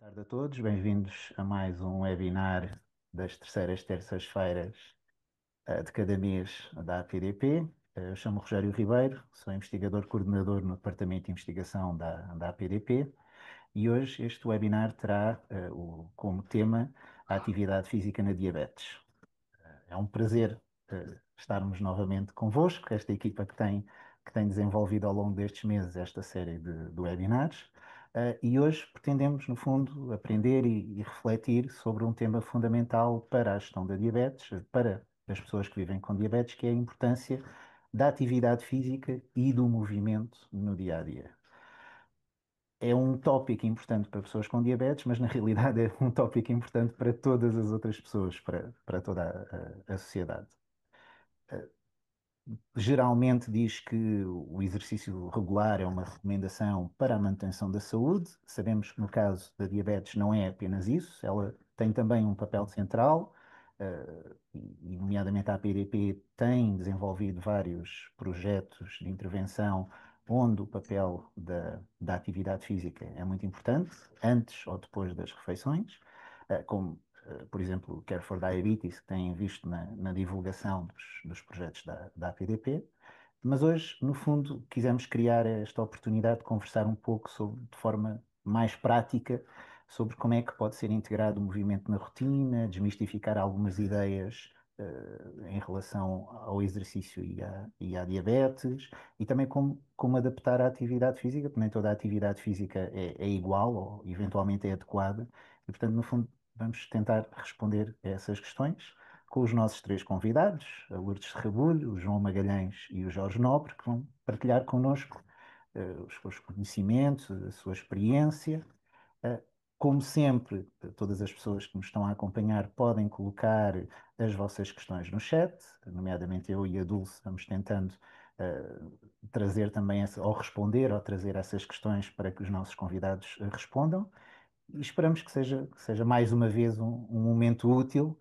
Tarde a todos, bem-vindos a mais um webinar das terceiras terças-feiras de cada mês da APDP. Eu chamo-me Rogério Ribeiro, sou investigador coordenador no Departamento de Investigação da APDP e hoje este webinar terá como tema a atividade física na diabetes. É um prazer estarmos novamente convosco, esta equipa que tem desenvolvido ao longo destes meses esta série de webinars. E hoje pretendemos, no fundo, aprender e refletir sobre um tema fundamental para a gestão da diabetes, para as pessoas que vivem com diabetes, que é a importância da atividade física e do movimento no dia a dia. É um tópico importante para pessoas com diabetes, mas na realidade é um tópico importante para todas as outras pessoas, para toda a sociedade. Geralmente diz que o exercício regular é uma recomendação para a manutenção da saúde. Sabemos que no caso da diabetes não é apenas isso, ela tem também um papel central, e nomeadamente a APDP tem desenvolvido vários projetos de intervenção onde o papel da atividade física é muito importante, antes ou depois das refeições, como por exemplo, o Care for Diabetes, que têm visto na divulgação dos projetos da APDP. Mas hoje, no fundo, quisemos criar esta oportunidade de conversar um pouco de forma mais prática sobre como é que pode ser integrado o movimento na rotina, desmistificar algumas ideias em relação ao exercício e à diabetes, e também como adaptar a atividade física, porque nem toda a atividade física é igual ou eventualmente é adequada, e portanto, no fundo, vamos tentar responder a essas questões com os nossos três convidados, a Lourdes Serrabulho, o João Magalhães e o Jorge Nobre, que vão partilhar connosco os seus conhecimentos, a sua experiência. Uh, Como sempre, todas as pessoas que nos estão a acompanhar podem colocar as vossas questões no chat, nomeadamente eu e a Dulce vamos tentando trazer também, ou responder, ou trazer essas questões para que os nossos convidados respondam. E esperamos que seja mais uma vez um momento útil,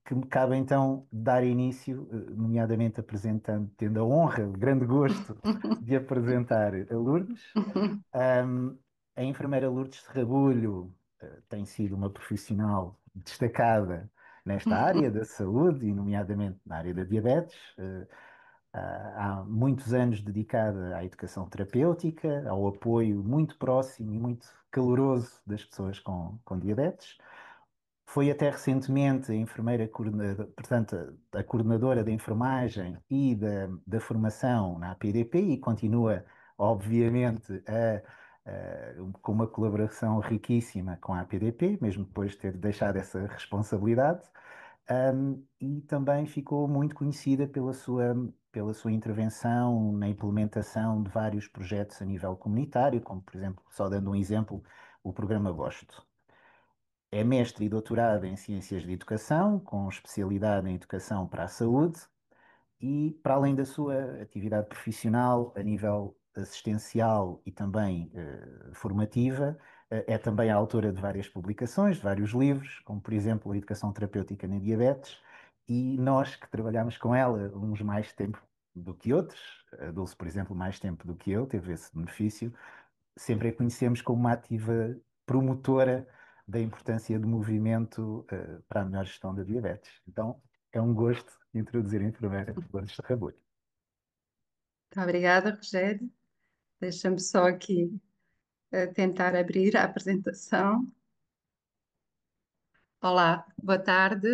que me cabe então dar início, nomeadamente apresentando, tendo a honra, o grande gosto de apresentar a Lourdes. Um, a enfermeira Lourdes Serrabulho tem sido uma profissional destacada nesta área da saúde e nomeadamente na área da diabetes. Há muitos anos dedicada à educação terapêutica, ao apoio muito próximo e muito caloroso das pessoas com diabetes. Foi até recentemente a enfermeira coordenadora, portanto, a coordenadora da enfermagem e da formação na APDP e continua, obviamente, com uma colaboração riquíssima com a APDP, mesmo depois de ter deixado essa responsabilidade. E também ficou muito conhecida pela sua intervenção na implementação de vários projetos a nível comunitário, como, por exemplo, só dando um exemplo, o programa Gosto. É mestre e doutorado em Ciências de Educação, com especialidade em Educação para a Saúde, e, para além da sua atividade profissional a nível assistencial e também formativa, é também a autora de várias publicações, de vários livros, como, por exemplo, a Educação Terapêutica na Diabetes, e nós que trabalhamos com ela, uns mais tempo do que outros, a Dulce, por exemplo, mais tempo do que eu, teve esse benefício, sempre a conhecemos como uma ativa promotora da importância do movimento para a melhor gestão da diabetes. Então, é um gosto introduzir a enfermeira Lourdes Serrabulho. Muito obrigada, Rogério. Deixa-me só aqui tentar abrir a apresentação. Olá, boa tarde,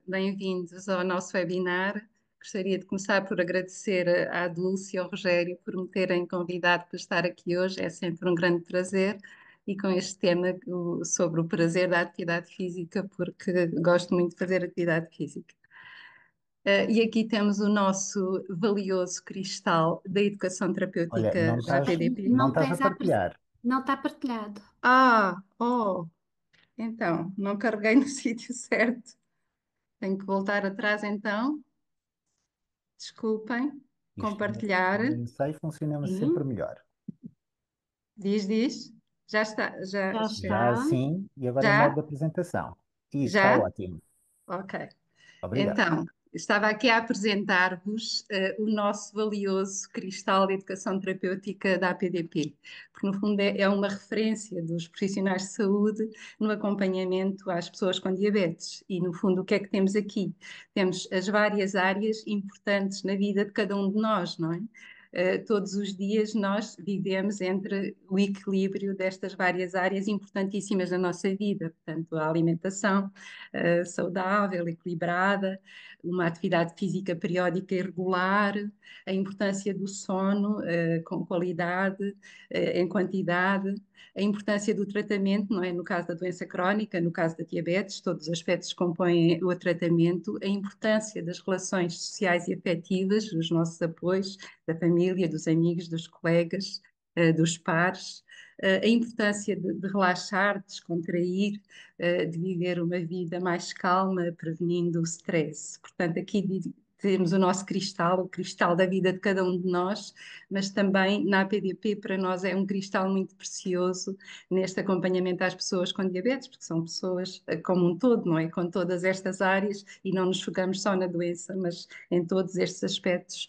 bem-vindos ao nosso webinar. Gostaria de começar por agradecer à Dulce e ao Rogério por me terem convidado para estar aqui hoje. É sempre um grande prazer e com este tema sobre o prazer da atividade física, porque gosto muito de fazer atividade física. E aqui temos o nosso valioso cristal da educação Olha, não terapêutica da estás, APDP. não Não estás a tens partilhar. não está partilhado. Então, não carreguei no sítio certo. Tenho que voltar atrás então. Desculpem. Isto Compartilhar. no ensaio funciona sempre Sim, melhor. Diz. Já está, já Já está. assim, e agora em modo já, de apresentação. Isso está já. ótimo. Ok. Obrigado. Então, Estava aqui a apresentar-vos o nosso valioso cristal de educação terapêutica da APDP, porque no fundo é uma referência dos profissionais de saúde no acompanhamento às pessoas com diabetes. E no fundo o que é que temos aqui? Temos as várias áreas importantes na vida de cada um de nós, não é? Todos os dias nós vivemos entre o equilíbrio destas várias áreas importantíssimas da nossa vida, portanto, a alimentação saudável, equilibrada, uma atividade física periódica e regular, a importância do sono com qualidade, em quantidade, a importância do tratamento, não é? No caso da doença crónica, no caso da diabetes, todos os aspectos que compõem o tratamento, a importância das relações sociais e afetivas, os nossos apoios, da família, dos amigos, dos colegas, dos pares, a importância de relaxar, de descontrair, de viver uma vida mais calma, prevenindo o stress. Portanto, aqui temos o nosso cristal, o cristal da vida de cada um de nós, mas também na APDP para nós é um cristal muito precioso neste acompanhamento às pessoas com diabetes, porque são pessoas como um todo, não é? Com todas estas áreas e não nos focamos só na doença, mas em todos estes aspectos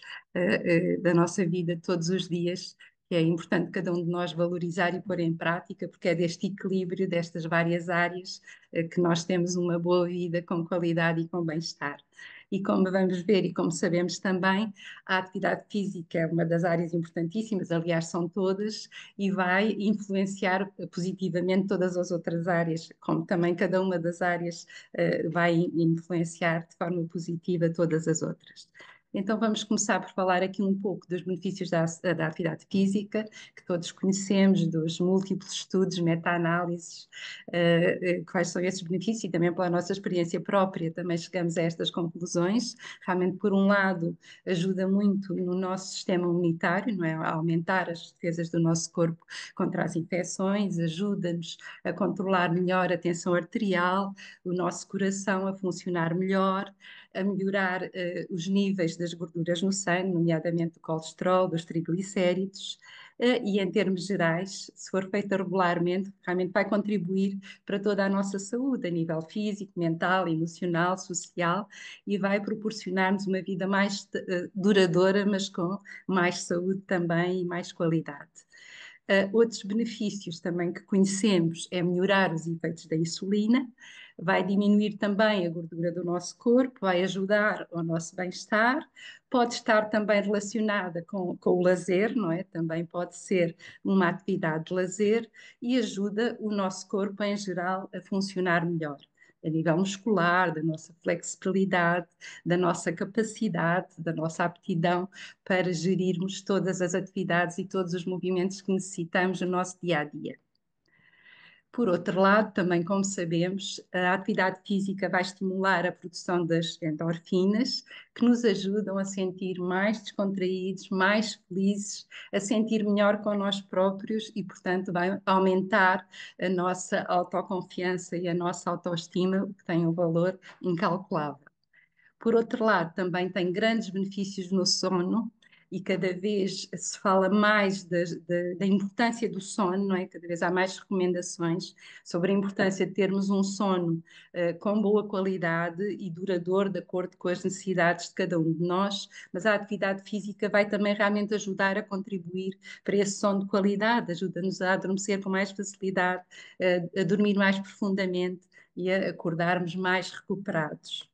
da nossa vida todos os dias, que é importante cada um de nós valorizar e pôr em prática, porque é deste equilíbrio destas várias áreas que nós temos uma boa vida com qualidade e com bem-estar. E como vamos ver e como sabemos também, a atividade física é uma das áreas importantíssimas, aliás, são todas, e vai influenciar positivamente todas as outras áreas, como também cada uma das áreas vai influenciar de forma positiva todas as outras. Então, vamos começar por falar aqui um pouco dos benefícios da atividade física, que todos conhecemos, dos múltiplos estudos, meta-análises, quais são esses benefícios e também pela nossa experiência própria também chegamos a estas conclusões. Realmente, por um lado, ajuda muito no nosso sistema imunitário, não é? A aumentar as defesas do nosso corpo contra as infecções, ajuda-nos a controlar melhor a tensão arterial, o nosso coração a funcionar melhor, a melhorar os níveis das gorduras no sangue, nomeadamente do colesterol, dos triglicéridos, e em termos gerais, se for feita regularmente, realmente vai contribuir para toda a nossa saúde, a nível físico, mental, emocional, social, e vai proporcionar-nos uma vida mais duradoura, mas com mais saúde também e mais qualidade. Outros benefícios também que conhecemos é melhorar os efeitos da insulina, vai diminuir também a gordura do nosso corpo, vai ajudar ao nosso bem-estar, pode estar também relacionada com o lazer, não é? Também pode ser uma atividade de lazer e ajuda o nosso corpo em geral a funcionar melhor. A nível muscular, da nossa flexibilidade, da nossa capacidade, da nossa aptidão para gerirmos todas as atividades e todos os movimentos que necessitamos no nosso dia a dia. Por outro lado, também, como sabemos, a atividade física vai estimular a produção das endorfinas, que nos ajudam a sentir mais descontraídos, mais felizes, a sentir melhor com nós próprios e, portanto, vai aumentar a nossa autoconfiança e a nossa autoestima, o que tem um valor incalculável. Por outro lado, também tem grandes benefícios no sono e cada vez se fala mais da importância do sono, não é? Cada vez há mais recomendações sobre a importância de termos um sono com boa qualidade e duradouro, de acordo com as necessidades de cada um de nós, mas a atividade física vai também realmente ajudar a contribuir para esse sono de qualidade, ajuda-nos a adormecer com mais facilidade, a dormir mais profundamente e a acordarmos mais recuperados.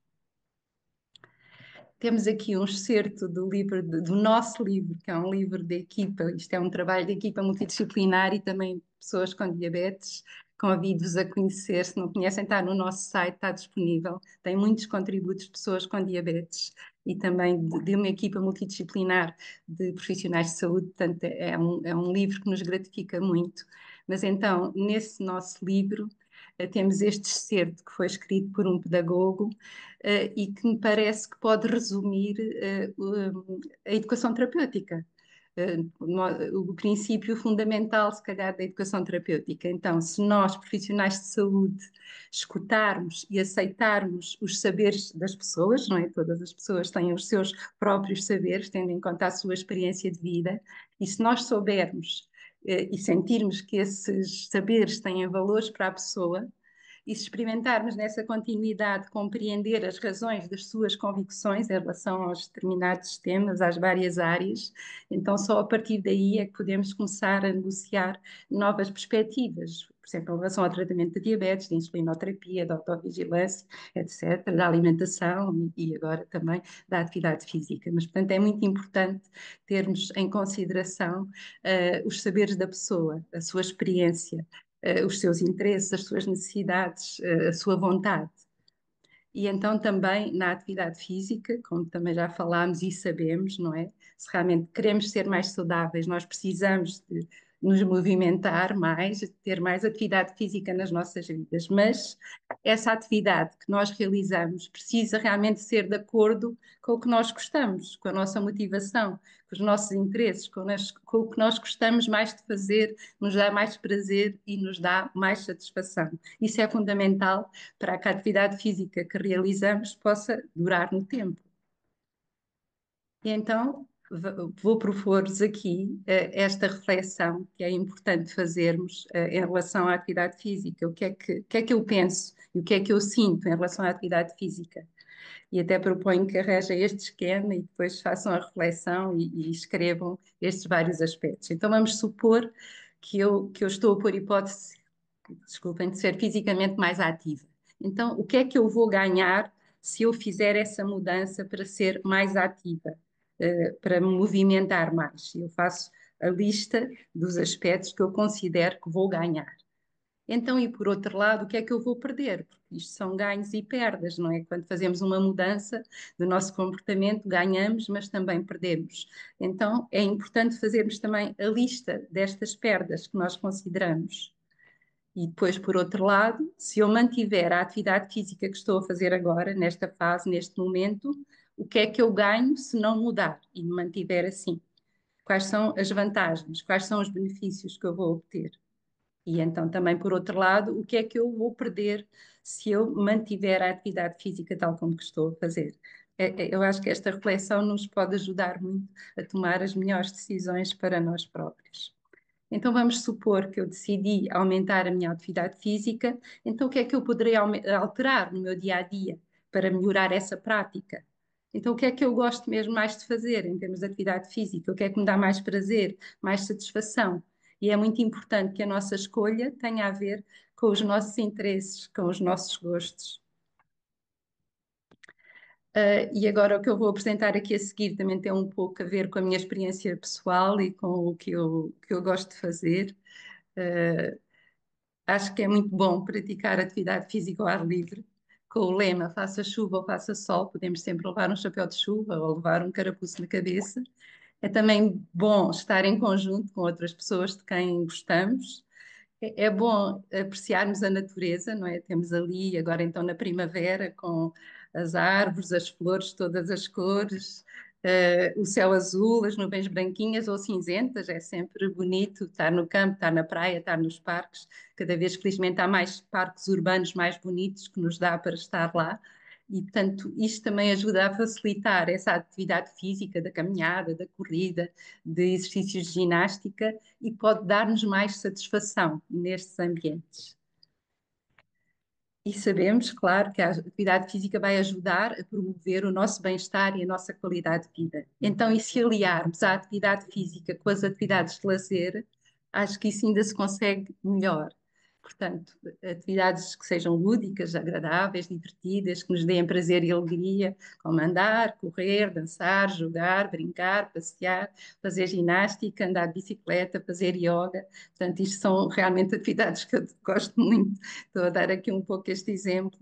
Temos aqui um excerto do livro, do nosso livro, que é um livro de equipa, isto é um trabalho de equipa multidisciplinar e também pessoas com diabetes. Convido-vos a conhecer, se não conhecem, está no nosso site, está disponível. Tem muitos contributos de pessoas com diabetes e também de uma equipa multidisciplinar de profissionais de saúde, portanto é um livro que nos gratifica muito. Mas então, nesse nosso livro, temos este excerto que foi escrito por um pedagogo e que me parece que pode resumir a educação terapêutica. O princípio fundamental, se calhar, da educação terapêutica. Então, se nós, profissionais de saúde, escutarmos e aceitarmos os saberes das pessoas, não é? Todas as pessoas têm os seus próprios saberes, tendo em conta a sua experiência de vida, e se nós soubermos e sentirmos que esses saberes têm valores para a pessoa, E se experimentarmos nessa continuidade compreender as razões das suas convicções em relação aos determinados temas, às várias áreas, então só a partir daí é que podemos começar a negociar novas perspectivas, por exemplo, em relação ao tratamento de diabetes, de insulinoterapia, da autovigilância, etc., da alimentação e agora também da atividade física. Mas, portanto, é muito importante termos em consideração os saberes da pessoa, a sua experiência, os seus interesses, as suas necessidades, a sua vontade. E então também na atividade física, como também já falámos e sabemos, não é? Se realmente queremos ser mais saudáveis, nós precisamos de nos movimentar mais, de ter mais atividade física nas nossas vidas, mas essa atividade que nós realizamos precisa realmente ser de acordo com o que nós gostamos, com a nossa motivação, com os nossos interesses, com o que nós gostamos mais de fazer, nos dá mais prazer e nos dá mais satisfação. Isso é fundamental para que a atividade física que realizamos possa durar no tempo. E então vou propor-vos aqui esta reflexão que é importante fazermos em relação à atividade física. O que é que eu penso e o que é que eu sinto em relação à atividade física? E até proponho que arranjem este esquema e depois façam a reflexão e escrevam estes vários aspectos. Então vamos supor que eu estou a pôr hipótese, desculpem, de ser fisicamente mais ativa. Então, o que é que eu vou ganhar se eu fizer essa mudança para ser mais ativa, para me movimentar mais? Eu faço a lista dos aspectos que eu considero que vou ganhar. Então, e por outro lado, o que é que eu vou perder? Porque isto são ganhos e perdas, não é? Quando fazemos uma mudança do nosso comportamento, ganhamos, mas também perdemos. Então, é importante fazermos também a lista destas perdas que nós consideramos. E depois, por outro lado, se eu mantiver a atividade física que estou a fazer agora, nesta fase, neste momento, o que é que eu ganho se não mudar e me mantiver assim? Quais são as vantagens? Quais são os benefícios que eu vou obter? E então, também, por outro lado, o que é que eu vou perder se eu mantiver a atividade física tal como que estou a fazer? Eu acho que esta reflexão nos pode ajudar muito a tomar as melhores decisões para nós próprios. Então vamos supor que eu decidi aumentar a minha atividade física, então o que é que eu poderei alterar no meu dia a dia para melhorar essa prática? Então o que é que eu gosto mesmo mais de fazer em termos de atividade física? O que é que me dá mais prazer, mais satisfação? E é muito importante que a nossa escolha tenha a ver com os nossos interesses, com os nossos gostos. E agora o que eu vou apresentar aqui a seguir também tem um pouco a ver com a minha experiência pessoal e com o que eu gosto de fazer. Uh, Acho que é muito bom praticar atividade física ao ar livre, com o lema faça chuva ou faça sol, podemos sempre levar um chapéu de chuva ou levar um carapuço na cabeça. É também bom estar em conjunto com outras pessoas de quem gostamos. É bom apreciarmos a natureza, não é? Temos ali, agora então na primavera, com as árvores, as flores, todas as cores, o céu azul, as nuvens branquinhas ou cinzentas, é sempre bonito estar no campo, estar na praia, estar nos parques. Cada vez, felizmente, há mais parques urbanos mais bonitos que nos dá para estar lá. E, portanto, isto também ajuda a facilitar essa atividade física, da caminhada, da corrida, de exercícios de ginástica e pode dar-nos mais satisfação nestes ambientes. E sabemos, claro, que a atividade física vai ajudar a promover o nosso bem-estar e a nossa qualidade de vida. Então, e se aliarmos a atividade física com as atividades de lazer, acho que isso ainda se consegue melhor. Portanto, atividades que sejam lúdicas, agradáveis, divertidas, que nos deem prazer e alegria, como andar, correr, dançar, jogar, brincar, passear, fazer ginástica, andar de bicicleta, fazer yoga. Portanto, isto são realmente atividades que eu gosto muito. Estou a dar aqui um pouco este exemplo.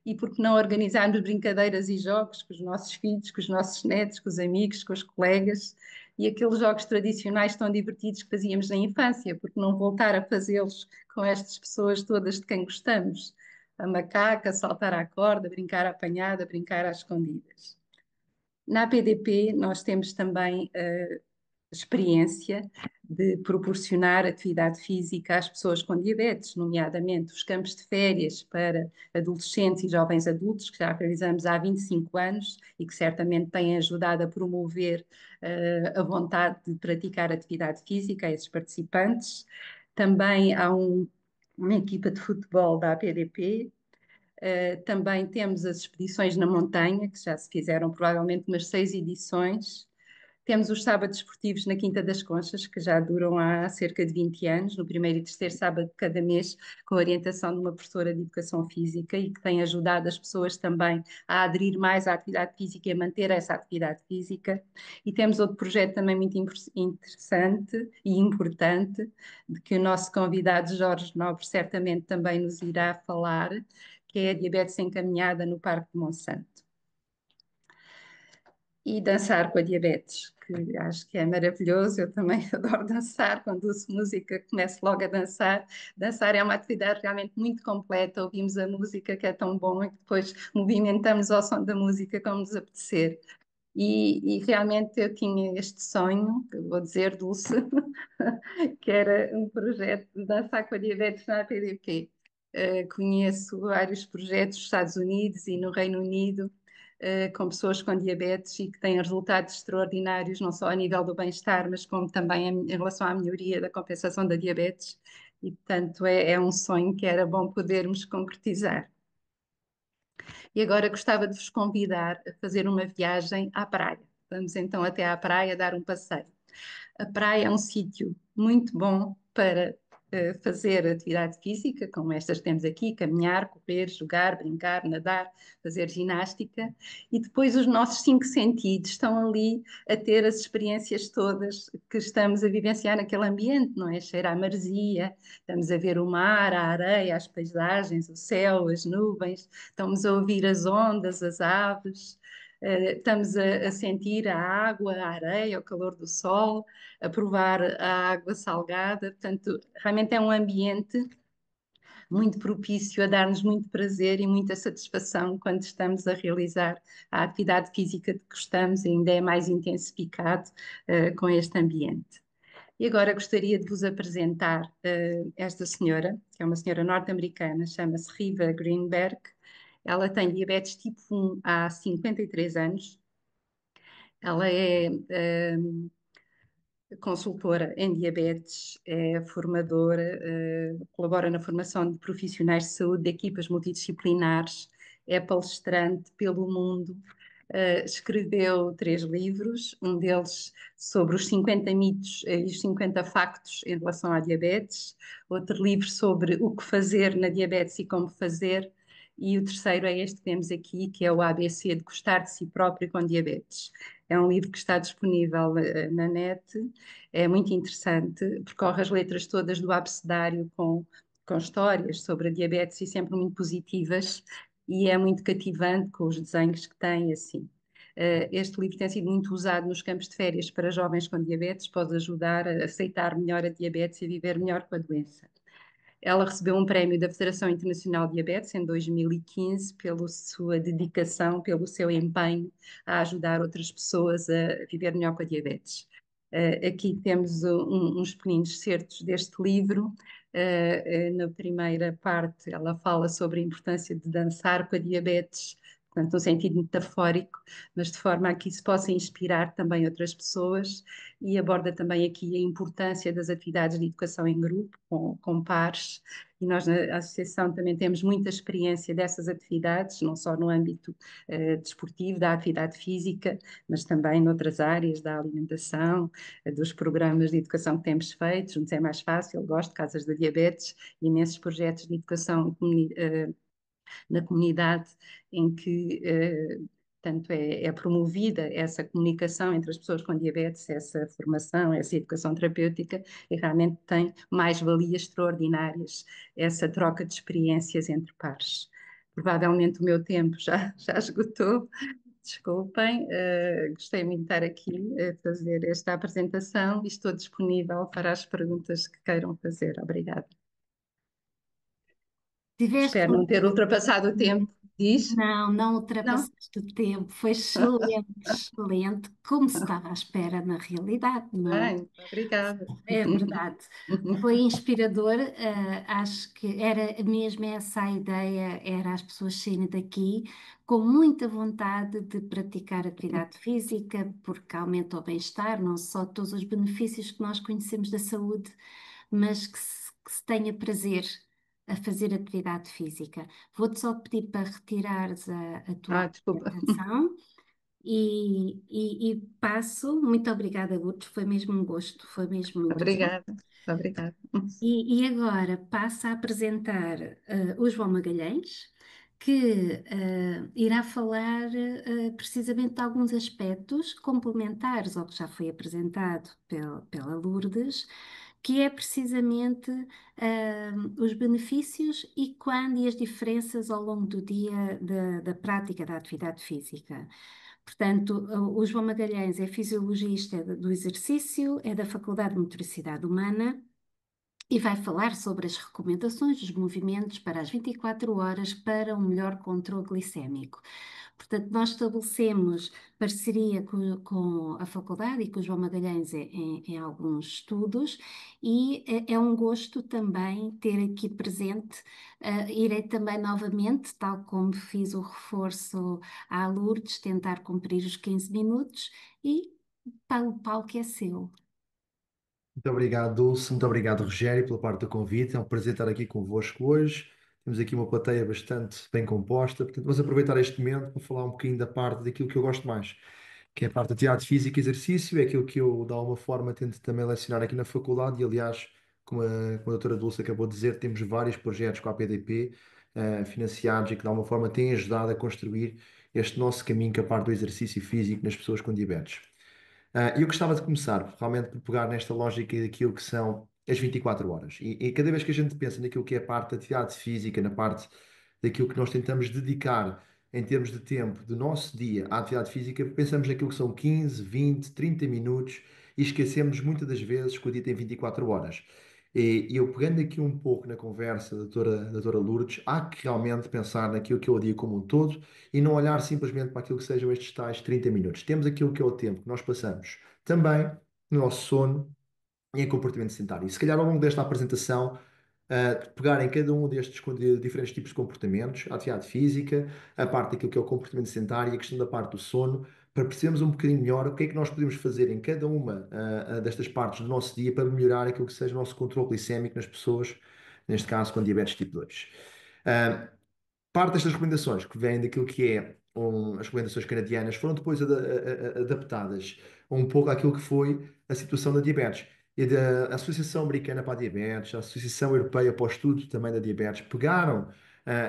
E por que não organizarmos brincadeiras e jogos com os nossos filhos, com os nossos netos, com os amigos, com os colegas, e aqueles jogos tradicionais tão divertidos que fazíamos na infância, porque não voltar a fazê-los com estas pessoas todas de quem gostamos? A macaca, saltar à corda, brincar à apanhada, brincar às escondidas. Na PDP, nós temos também experiência de proporcionar atividade física às pessoas com diabetes, nomeadamente os campos de férias para adolescentes e jovens adultos, que já realizamos há 25 anos e que certamente têm ajudado a promover a vontade de praticar atividade física a esses participantes. Também há uma equipa de futebol da APDP. Também temos as expedições na montanha, que já se fizeram provavelmente umas 6 edições. Temos os sábados esportivos na Quinta das Conchas, que já duram há cerca de 20 anos, no primeiro e terceiro sábado de cada mês, com a orientação de uma professora de Educação Física e que tem ajudado as pessoas também a aderir mais à atividade física e a manter essa atividade física. E temos outro projeto também muito interessante e importante, de que o nosso convidado Jorge Nobre certamente também nos irá falar, que é a diabetes encaminhada no Parque de Monsanto. E dançar com a diabetes, que acho que é maravilhoso. Eu também adoro dançar, quando ouço música começo logo a dançar. Dançar é uma atividade realmente muito completa, ouvimos a música que é tão bom e depois movimentamos ao som da música como nos apetecer. E realmente eu tinha este sonho, que vou dizer, Dulce, que era um projeto de dançar com a diabetes na APDP. Conheço vários projetos nos Estados Unidos e no Reino Unido, com pessoas com diabetes e que têm resultados extraordinários, não só a nível do bem-estar, mas como também em relação à melhoria da compensação da diabetes. E, portanto, é um sonho que era bom podermos concretizar. E agora gostava de vos convidar a fazer uma viagem à praia. Vamos então até à praia dar um passeio. A praia é um sítio muito bom para fazer atividade física, como estas que temos aqui, caminhar, correr, jogar, brincar, nadar, fazer ginástica, e depois os nossos 5 sentidos estão ali a ter as experiências todas que estamos a vivenciar naquele ambiente, não é? Cheirar a maresia, estamos a ver o mar, a areia, as paisagens, o céu, as nuvens, estamos a ouvir as ondas, as aves, estamos a sentir a água, a areia, o calor do sol, a provar a água salgada. Portanto, realmente é um ambiente muito propício a dar-nos muito prazer e muita satisfação quando estamos a realizar a atividade física de que gostamos, e ainda é mais intensificado com este ambiente. E agora gostaria de vos apresentar esta senhora, que é uma senhora norte-americana, chama-se Riva Greenberg. Ela tem diabetes tipo 1 há 53 anos. Ela é consultora em diabetes, é formadora, colabora na formação de profissionais de saúde de equipas multidisciplinares, é palestrante pelo mundo, escreveu 3 livros, um deles sobre os 50 mitos e os 50 factos em relação à diabetes, outro livro sobre o que fazer na diabetes e como fazer, e o terceiro é este que temos aqui, que é o ABC de Gostar de Si Próprio com Diabetes. É um livro que está disponível na net, é muito interessante, percorre as letras todas do abecedário com histórias sobre a diabetes e sempre muito positivas, e é muito cativante com os desenhos que tem, assim. Este livro tem sido muito usado nos campos de férias para jovens com diabetes, pode ajudar a aceitar melhor a diabetes e a viver melhor com a doença. Ela recebeu um prémio da Federação Internacional de Diabetes em 2015 pela sua dedicação, pelo seu empenho a ajudar outras pessoas a viver melhor com a diabetes. Aqui temos uns pequeninos certos deste livro. Na primeira parte, ela fala sobre a importância de dançar com a diabetes, portanto, no sentido metafórico, mas de forma a que isso possa inspirar também outras pessoas, e aborda também aqui a importância das atividades de educação em grupo, com pares, e nós na Associação também temos muita experiência dessas atividades, não só no âmbito desportivo, da atividade física, mas também noutras áreas da alimentação, dos programas de educação que temos feito, juntos é mais fácil, gosto de Casas da Diabetes, imensos projetos de educação na comunidade em que tanto é promovida essa comunicação entre as pessoas com diabetes, essa formação, essa educação terapêutica, e realmente tem mais-valias extraordinárias essa troca de experiências entre pares. Provavelmente o meu tempo já esgotou, desculpem, gostei muito de estar aqui a fazer esta apresentação e estou disponível para as perguntas que queiram fazer. Obrigada. Tiveste Espero não ter ultrapassado o tempo. Diz? Não, não Não? ultrapassaste o tempo, foi excelente, excelente, como se estava à espera na realidade, não é? Bem, obrigada. É verdade. Foi inspirador, acho que era mesmo essa a ideia, era as pessoas saírem daqui com muita vontade de praticar atividade física, porque aumenta o bem-estar, não só todos os benefícios que nós conhecemos da saúde, mas que se tenha prazer a fazer atividade física. Vou-te só pedir para retirares a tua Desculpa. apresentação e passo. Muito obrigada, Lourdes, foi mesmo um gosto, foi mesmo muito bom. Obrigada. Obrigada. E agora passo a apresentar o João Magalhães, que irá falar precisamente de alguns aspectos complementares ao que já foi apresentado pela Lourdes, que é precisamente os benefícios e quando e as diferenças ao longo do dia da prática da atividade física. Portanto, o João Magalhães é fisiologista do exercício, é da Faculdade de Motricidade Humana e vai falar sobre as recomendações dos movimentos para as 24 horas para um melhor controle glicémico. Portanto, nós estabelecemos parceria com a faculdade e com o João Magalhães em alguns estudos e é um gosto também ter aqui presente. Irei também novamente, tal como fiz o reforço à Lourdes, tentar cumprir os 15 minutos e o palco é seu. Muito obrigado, Dulce. Muito obrigado, Rogério, pela parte do convite. É um prazer estar aqui convosco hoje. Temos aqui uma plateia bastante bem composta. Portanto, vamos aproveitar este momento para falar um bocadinho da parte daquilo que eu gosto mais, que é a parte de atividade física e exercício. É aquilo que eu, de alguma forma, tento também lecionar aqui na faculdade. E, aliás, como a doutora Dulce acabou de dizer, temos vários projetos com a APDP financiados e que, de alguma forma, têm ajudado a construir este nosso caminho com a parte do exercício físico nas pessoas com diabetes. Eu gostava de começar realmente por pegar nesta lógica daquilo que são as 24 horas. E cada vez que a gente pensa naquilo que é a parte da atividade física, na parte daquilo que nós tentamos dedicar em termos de tempo do nosso dia à atividade física, pensamos naquilo que são 15, 20, 30 minutos e esquecemos muitas das vezes que o dia tem 24 horas. E eu pegando aqui um pouco na conversa da doutora Lourdes, há que realmente pensar naquilo que é o dia como um todo e não olhar simplesmente para aquilo que sejam estes tais 30 minutos. Temos aquilo que é o tempo que nós passamos também no nosso sono e em comportamento sedentário. E se calhar ao longo desta apresentação, pegar em cada um destes diferentes tipos de comportamentos, a atividade física, a parte daquilo que é o comportamento sedentário e a questão da parte do sono, para percebermos um bocadinho melhor o que é que nós podemos fazer em cada uma destas partes do nosso dia para melhorar aquilo que seja o nosso controle glicémico nas pessoas, neste caso com diabetes tipo 2. Parte destas recomendações, que vêm daquilo que é as recomendações canadianas, foram depois adaptadas um pouco àquilo que foi a situação da diabetes. E da Associação Americana para a Diabetes, a Associação Europeia para o Estudo também da Diabetes, pegaram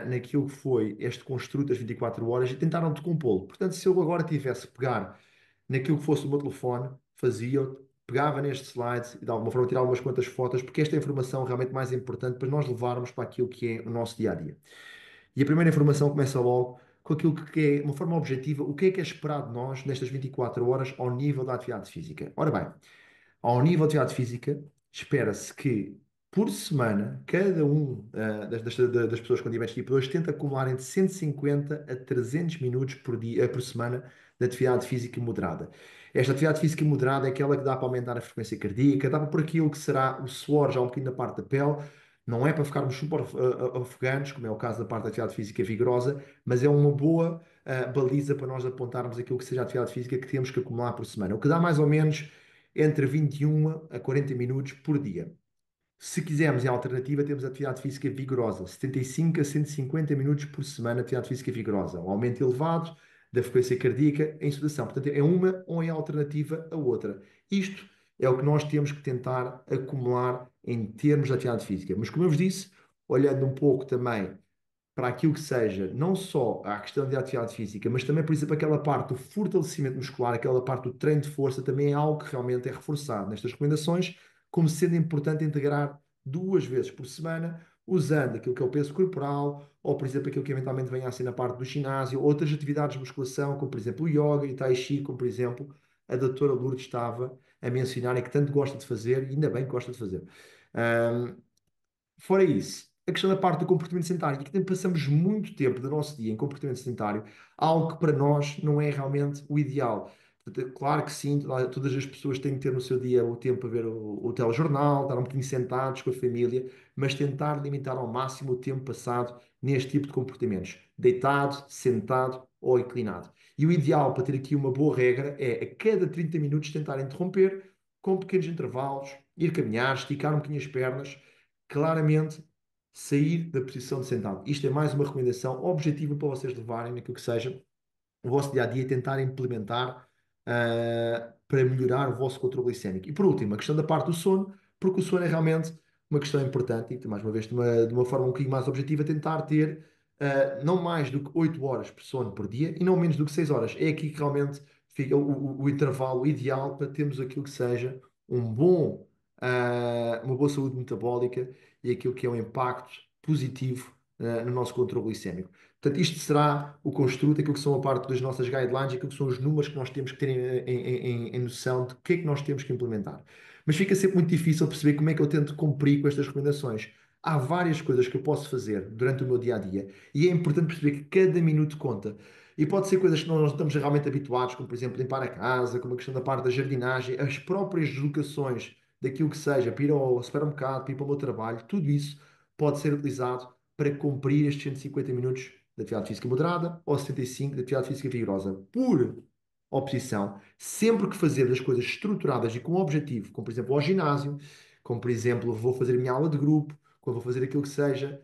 naquilo que foi este construto das 24 horas e tentaram decompô-lo. Portanto, se eu agora tivesse que pegar naquilo que fosse o meu telefone, fazia-o, pegava neste slide e de alguma forma tirava umas quantas fotos, porque esta é a informação realmente mais importante para nós levarmos para aquilo que é o nosso dia-a-dia. E a primeira informação começa logo com aquilo que é, uma forma objetiva, o que é esperado de nós nestas 24 horas ao nível da atividade física. Ora bem, ao nível de atividade física, espera-se que por semana, cada das pessoas com diabetes tipo 2 tenta acumular entre 150 a 300 minutos por dia, por semana de atividade física moderada. Esta atividade física moderada é aquela que dá para aumentar a frequência cardíaca, dá para pôr aquilo que será o suor já um bocadinho na parte da pele. Não é para ficarmos super afogantes, como é o caso da parte da atividade física vigorosa, mas é uma boa baliza para nós apontarmos aquilo que seja a atividade física que temos que acumular por semana. O que dá mais ou menos entre 21 a 40 minutos por dia. Se quisermos, em alternativa, temos atividade física vigorosa, 75 a 150 minutos por semana de atividade física vigorosa, um aumento elevado da frequência cardíaca em sedação. Portanto, é uma ou em alternativa a outra. Isto é o que nós temos que tentar acumular em termos de atividade física. Mas, como eu vos disse, olhando um pouco também para aquilo que seja, não só a questão de atividade física, mas também, por exemplo, aquela parte do fortalecimento muscular, aquela parte do treino de força, também é algo que realmente é reforçado nestas recomendações, como sendo importante integrar 2 vezes por semana, usando aquilo que é o peso corporal, ou, por exemplo, aquilo que eventualmente venha assim na parte do ginásio, outras atividades de musculação, como, por exemplo, o yoga e o tai chi, como, por exemplo, a doutora Lourdes estava a mencionar e que tanto gosta de fazer, e ainda bem que gosta de fazer. Fora isso, a questão da parte do comportamento sedentário, e que passamos muito tempo do nosso dia em comportamento sedentário, algo que para nós não é realmente o ideal. Portanto, claro que sim, todas as pessoas têm que ter no seu dia o tempo para ver o telejornal, estar um bocadinho sentados com a família, mas tentar limitar ao máximo o tempo passado neste tipo de comportamentos, deitado, sentado ou inclinado. E o ideal para ter aqui uma boa regra é a cada 30 minutos tentar interromper com pequenos intervalos, ir caminhar, esticar um bocadinho as pernas. Claramente, sair da posição de sentado. Isto é mais uma recomendação objetiva para vocês levarem naquilo que seja o vosso dia a dia, tentar implementar para melhorar o vosso controle glicémico. E por último, a questão da parte do sono, porque o sono é realmente uma questão importante e, mais uma vez, de uma forma um bocadinho mais objetiva, tentar ter não mais do que 8 horas de sono por dia e não menos do que 6 horas. É aqui que realmente fica o intervalo ideal para termos aquilo que seja uma boa saúde metabólica e aquilo que é um impacto positivo no nosso controle glicémico. Portanto, isto será o construto, aquilo que são a parte das nossas guidelines, aquilo que são os números que nós temos que ter em noção de o que é que nós temos que implementar. Mas fica sempre muito difícil perceber como é que eu tento cumprir com estas recomendações. Há várias coisas que eu posso fazer durante o meu dia a dia e é importante perceber que cada minuto conta. E pode ser coisas que nós não estamos realmente habituados, como por exemplo limpar a casa, como a questão da parte da jardinagem, as próprias deslocações daquilo que seja, para ir ao supermercado, para ir para o meu trabalho, tudo isso pode ser utilizado para cumprir estes 150 minutos de atividade física moderada ou 75 de atividade física vigorosa. Por oposição, sempre que fazer as coisas estruturadas e com objetivo, como por exemplo ao ginásio, como por exemplo vou fazer a minha aula de grupo, quando vou fazer aquilo que seja,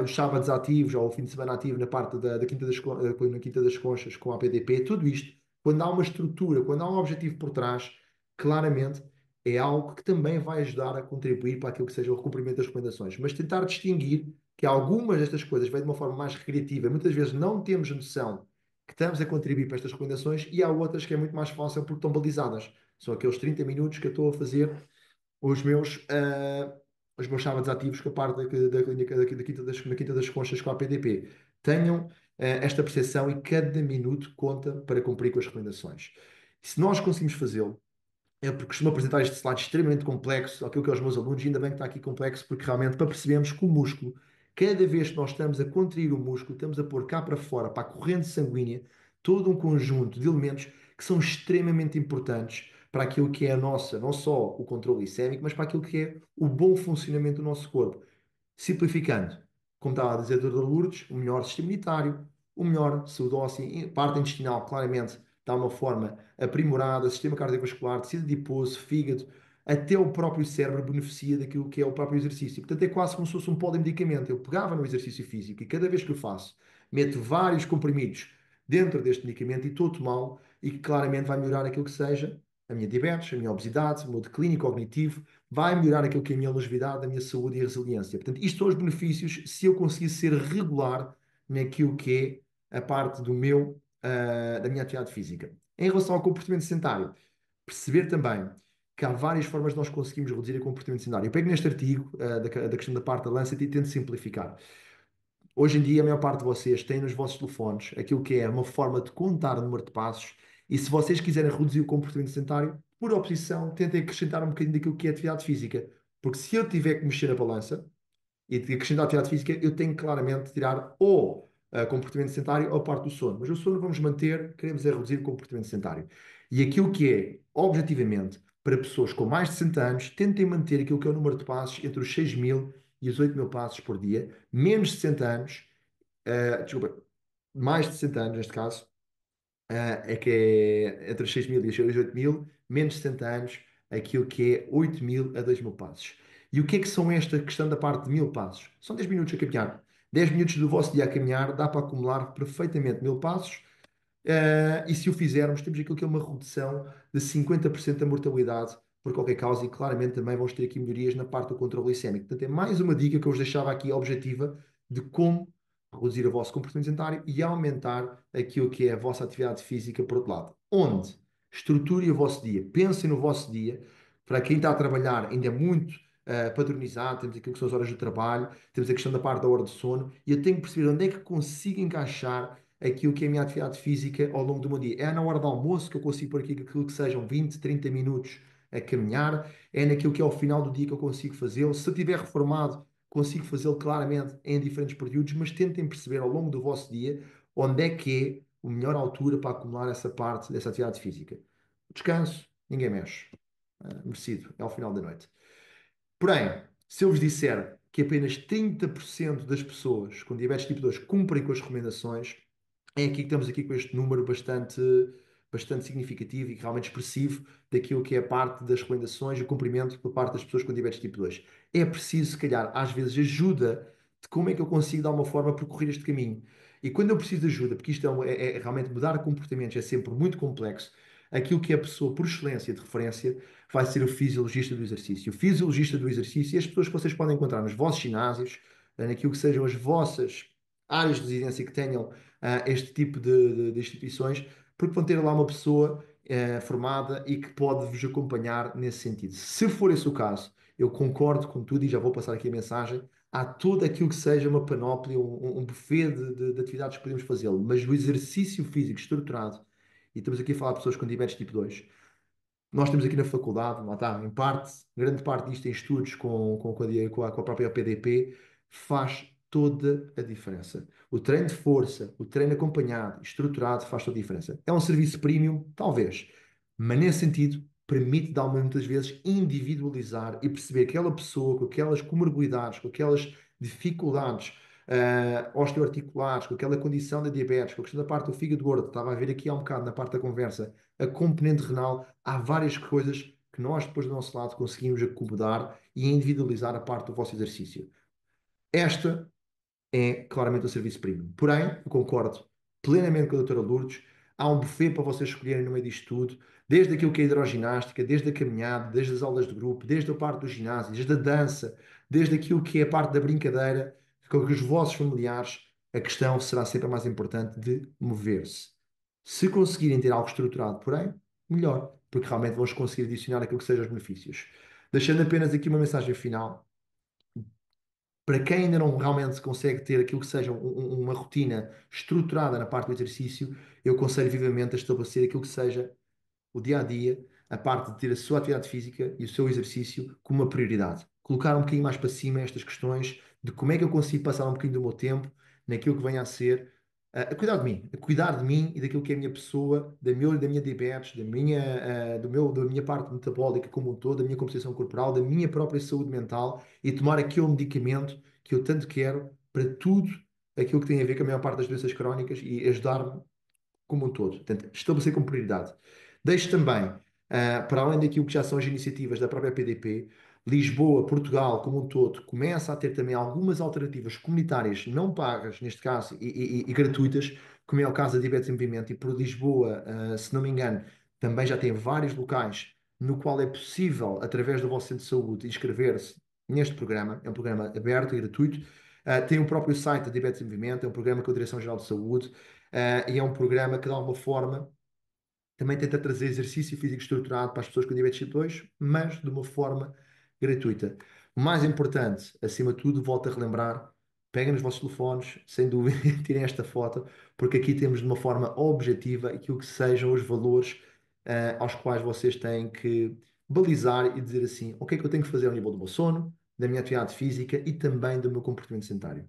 os sábados ativos ou o fim de semana ativo na parte da na Quinta das Conchas com a APDP, tudo isto, quando há uma estrutura, quando há um objetivo por trás, claramente é algo que também vai ajudar a contribuir para aquilo que seja o cumprimento das recomendações. Mas tentar distinguir que algumas destas coisas vêm de uma forma mais recreativa, muitas vezes não temos noção que estamos a contribuir para estas recomendações, e há outras que é muito mais fácil porque estão balizadas. São aqueles 30 minutos que eu estou a fazer os meus, uh, os meus sábados ativos com a parte da clínica na Quinta das Conchas com a PDP. Tenham esta percepção e cada minuto conta para cumprir com as recomendações. E se nós conseguimos fazê-lo, é porque costumo apresentar este slide extremamente complexo, aquilo que aos meus alunos, e ainda bem que está aqui complexo, porque realmente para percebermos que o músculo, cada vez que nós estamos a contrair o músculo, estamos a pôr cá para fora, para a corrente sanguínea, todo um conjunto de elementos que são extremamente importantes para aquilo que é a nossa, não só o controle glicémico, mas para aquilo que é o bom funcionamento do nosso corpo. Simplificando, como estava a dizer a doutora Lourdes, o melhor sistema imunitário, o melhor saúde óssea, parte intestinal, claramente, está de uma forma aprimorada, sistema cardiovascular, tecido adiposo, fígado, até o próprio cérebro beneficia daquilo que é o próprio exercício. Portanto, é quase como se fosse um polimedicamento. Eu pegava no exercício físico e cada vez que o faço, meto vários comprimidos dentro deste medicamento e estou a tomá-lo e que claramente vai melhorar aquilo que seja a minha diabetes, a minha obesidade, o meu declínio cognitivo, vai melhorar aquilo que é a minha longevidade, a minha saúde e a resiliência. Portanto, isto são os benefícios se eu conseguir ser regular naquilo que é a parte da minha atividade física. Em relação ao comportamento sedentário, perceber também que há várias formas de nós conseguirmos reduzir o comportamento sedentário. Eu pego neste artigo, da questão da parte da Lancet e tento simplificar. Hoje em dia, a maior parte de vocês tem nos vossos telefones aquilo que é uma forma de contar o número de passos, e se vocês quiserem reduzir o comportamento sedentário, por oposição, tentem acrescentar um bocadinho daquilo que é atividade física. Porque se eu tiver que mexer na balança e de acrescentar atividade física, eu tenho que claramente tirar ou comportamento sedentário ou parte do sono. Mas o sono vamos manter, queremos é reduzir o comportamento sedentário. E aquilo que é, objetivamente, para pessoas com mais de 60 anos, tentem manter aquilo que é o número de passos entre os 6.000 e os 8.000 passos por dia. Menos de 60 anos, desculpa, mais de 60 anos neste caso, é que é entre os 6.000 e os 8.000, menos de 60 anos, aquilo que é 8.000 a 2.000 passos. E o que é que são esta questão da parte de 1.000 passos? São 10 minutos a caminhar. 10 minutos do vosso dia a caminhar dá para acumular perfeitamente 1.000 passos. E se o fizermos, temos aquilo que é uma redução de 50% da mortalidade por qualquer causa, e claramente também vamos ter aqui melhorias na parte do controle glicémico. Portanto, é mais uma dica que eu vos deixava aqui objetiva de como reduzir o vosso comportamento sedentário e aumentar aquilo que é a vossa atividade física por outro lado. Onde? Estruture o vosso dia. Pensem no vosso dia. Para quem está a trabalhar, ainda é muito padronizado, temos aquilo que são as horas de trabalho, temos a questão da parte da hora de sono, e eu tenho que perceber onde é que consigo encaixar aquilo que é a minha atividade física ao longo do meu dia. É na hora do almoço que eu consigo pôr aqui aquilo que sejam 20, 30 minutos a caminhar, é naquilo que é ao final do dia que eu consigo fazê-lo. Se eu estiver reformado, consigo fazê-lo claramente em diferentes períodos, mas tentem perceber ao longo do vosso dia onde é que é a melhor altura para acumular essa parte dessa atividade física. Descanso, ninguém mexe. Merecido, é ao final da noite. Porém, se eu vos disser que apenas 30% das pessoas com diabetes tipo 2 cumprem com as recomendações, é aqui que estamos aqui com este número bastante significativo e realmente expressivo daquilo que é a parte das recomendações e o cumprimento por parte das pessoas com diabetes tipo 2. É preciso, se calhar, às vezes ajuda de como é que eu consigo, de alguma forma, percorrer este caminho. E quando eu preciso de ajuda, porque isto é realmente mudar comportamentos, é sempre muito complexo, aquilo que é a pessoa por excelência de referência vai ser o fisiologista do exercício. O fisiologista do exercício e as pessoas que vocês podem encontrar nos vossos ginásios, naquilo que sejam as vossas áreas de residência que tenham este tipo de instituições, porque vão ter lá uma pessoa formada e que pode vos acompanhar nesse sentido. Se for esse o caso, eu concordo com tudo e já vou passar aqui a mensagem. Há tudo aquilo que seja uma panóplia, um buffet de atividades que podemos fazê-lo, mas o exercício físico estruturado, e estamos aqui a falar de pessoas com diabetes tipo 2. Nós temos aqui na faculdade, lá está, em parte, grande parte disto em estudos com a própria PDP, faz toda a diferença. O treino de força, o treino acompanhado, estruturado, faz toda a diferença. É um serviço premium? Talvez, mas nesse sentido, permite, de muitas vezes, individualizar e perceber que aquela pessoa com aquelas comorbilidades, com aquelas dificuldades osteoarticulares, com aquela condição da diabetes, com a questão da parte do fígado gordo, estava a ver aqui há um bocado na parte da conversa, a componente renal, há várias coisas que nós, depois do nosso lado, conseguimos acomodar e individualizar a parte do vosso exercício. Esta é claramente o serviço premium. Porém, eu concordo plenamente com a doutora Lourdes, há um buffet para vocês escolherem no meio disto tudo, desde aquilo que é a hidroginástica, desde a caminhada, desde as aulas de grupo, desde a parte do ginásio, desde a dança, desde aquilo que é a parte da brincadeira, com os vossos familiares, a questão será sempre a mais importante de mover-se. Se conseguirem ter algo estruturado, porém, melhor, porque realmente vão conseguir adicionar aquilo que sejam os benefícios. Deixando apenas aqui uma mensagem final para quem ainda não realmente consegue ter aquilo que seja uma rotina estruturada na parte do exercício, eu aconselho vivamente a estabelecer aquilo que seja o dia a dia, a parte de ter a sua atividade física e o seu exercício como uma prioridade. Colocar um bocadinho mais para cima estas questões de como é que eu consigo passar um bocadinho do meu tempo naquilo que venha a ser a cuidar de mim, a cuidar de mim e daquilo que é a minha pessoa, da minha diabetes, da minha parte metabólica como um todo, da minha composição corporal, da minha própria saúde mental e tomar aquele medicamento que eu tanto quero para tudo aquilo que tem a ver com a maior parte das doenças crónicas e ajudar-me como um todo. Portanto, estabelecer como prioridade. Deixo também, para além daquilo que já são as iniciativas da própria PDP, Lisboa, Portugal, como um todo, começa a ter também algumas alternativas comunitárias não pagas, neste caso, e gratuitas, como é o caso da Diabetes em Movimento, e por Lisboa, se não me engano, também já tem vários locais no qual é possível, através do vosso centro de saúde, inscrever-se neste programa. É um programa aberto e gratuito. Tem o próprio site da Diabetes em Movimento, é um programa com a Direção-Geral de Saúde. E é um programa que, de alguma forma, também tenta trazer exercício físico estruturado para as pessoas com diabetes tipo 2, mas de uma forma gratuita. O mais importante, acima de tudo, volto a relembrar, peguem nos vossos telefones, sem dúvida, tirem esta foto, porque aqui temos de uma forma objetiva aquilo que sejam os valores aos quais vocês têm que balizar e dizer assim, o que é que eu tenho que fazer ao nível do meu sono, da minha atividade física e também do meu comportamento sedentário.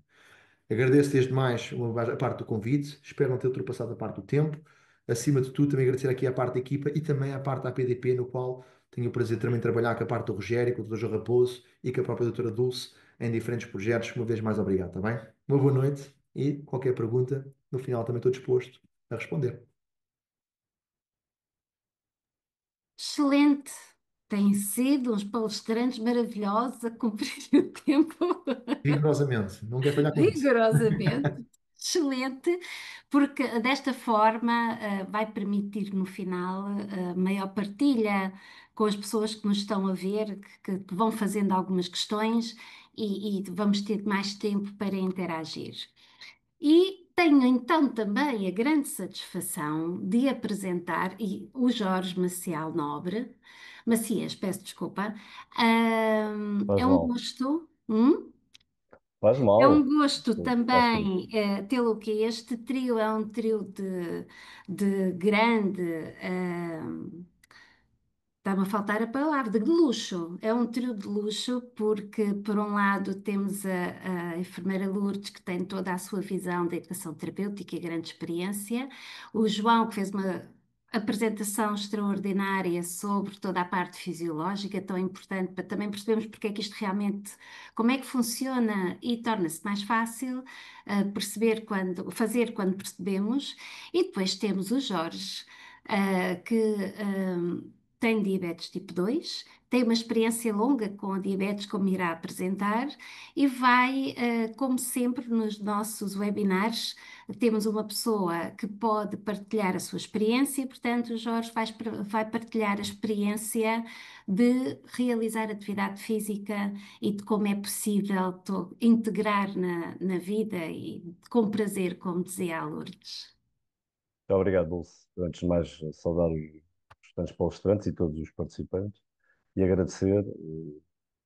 Agradeço desde mais a parte do convite, espero não ter ultrapassado a parte do tempo. Acima de tudo, também agradecer aqui à parte da equipa e também à parte da PDP, no qual tenho o prazer de também trabalhar com a parte do Rogério, com o Dr. João Raposo e com a própria doutora Dulce em diferentes projetos. Uma vez mais, obrigado, está bem? Uma boa noite e qualquer pergunta, no final também estou disposto a responder. Excelente. Têm sido uns palestrantes maravilhosos a cumprir o tempo. Rigorosamente, não quero falhar com isso. Rigorosamente. Excelente, porque desta forma vai permitir no final maior partilha com as pessoas que nos estão a ver, que vão fazendo algumas questões e vamos ter mais tempo para interagir. E tenho então também a grande satisfação de apresentar o Jorge Maciel Nobre, Macias, peço desculpa. Faz É um mal. gosto. Faz É um mal. gosto Faz tudo. também tê-lo aqui. Este trio é um trio de grande. Está-me a faltar a palavra, de luxo. É um trio de luxo porque, por um lado, temos a enfermeira Lourdes, que tem toda a sua visão da educação terapêutica e grande experiência. O João, que fez uma apresentação extraordinária sobre toda a parte fisiológica, tão importante para também percebermos porque é que isto realmente, como é que funciona e torna-se mais fácil perceber fazer quando percebemos. E depois temos o Jorge, que tem diabetes tipo 2, tem uma experiência longa com a diabetes, como irá apresentar, e vai, como sempre, nos nossos webinars, temos uma pessoa que pode partilhar a sua experiência, portanto, o Jorge vai partilhar a experiência de realizar atividade física e de como é possível integrar na vida e com prazer, como dizia a Lourdes. Muito obrigado, Dulce. Antes de mais, saudar os restantes palestrantes e todos os participantes e agradecer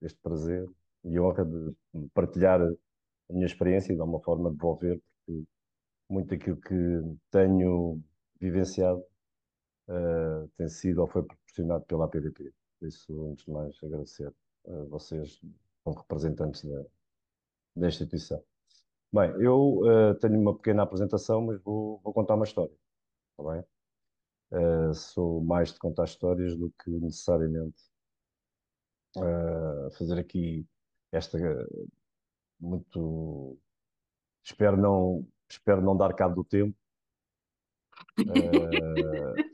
este prazer e honra de partilhar a minha experiência e de alguma forma devolver, porque muito daquilo que tenho vivenciado tem sido ou foi proporcionado pela APDP. Por isso, antes de mais, agradecer a vocês, como representantes da instituição. Bem, eu tenho uma pequena apresentação, mas vou contar uma história, está bem? Sou mais de contar histórias do que necessariamente fazer aqui esta muito. Espero não dar cabo do tempo, porque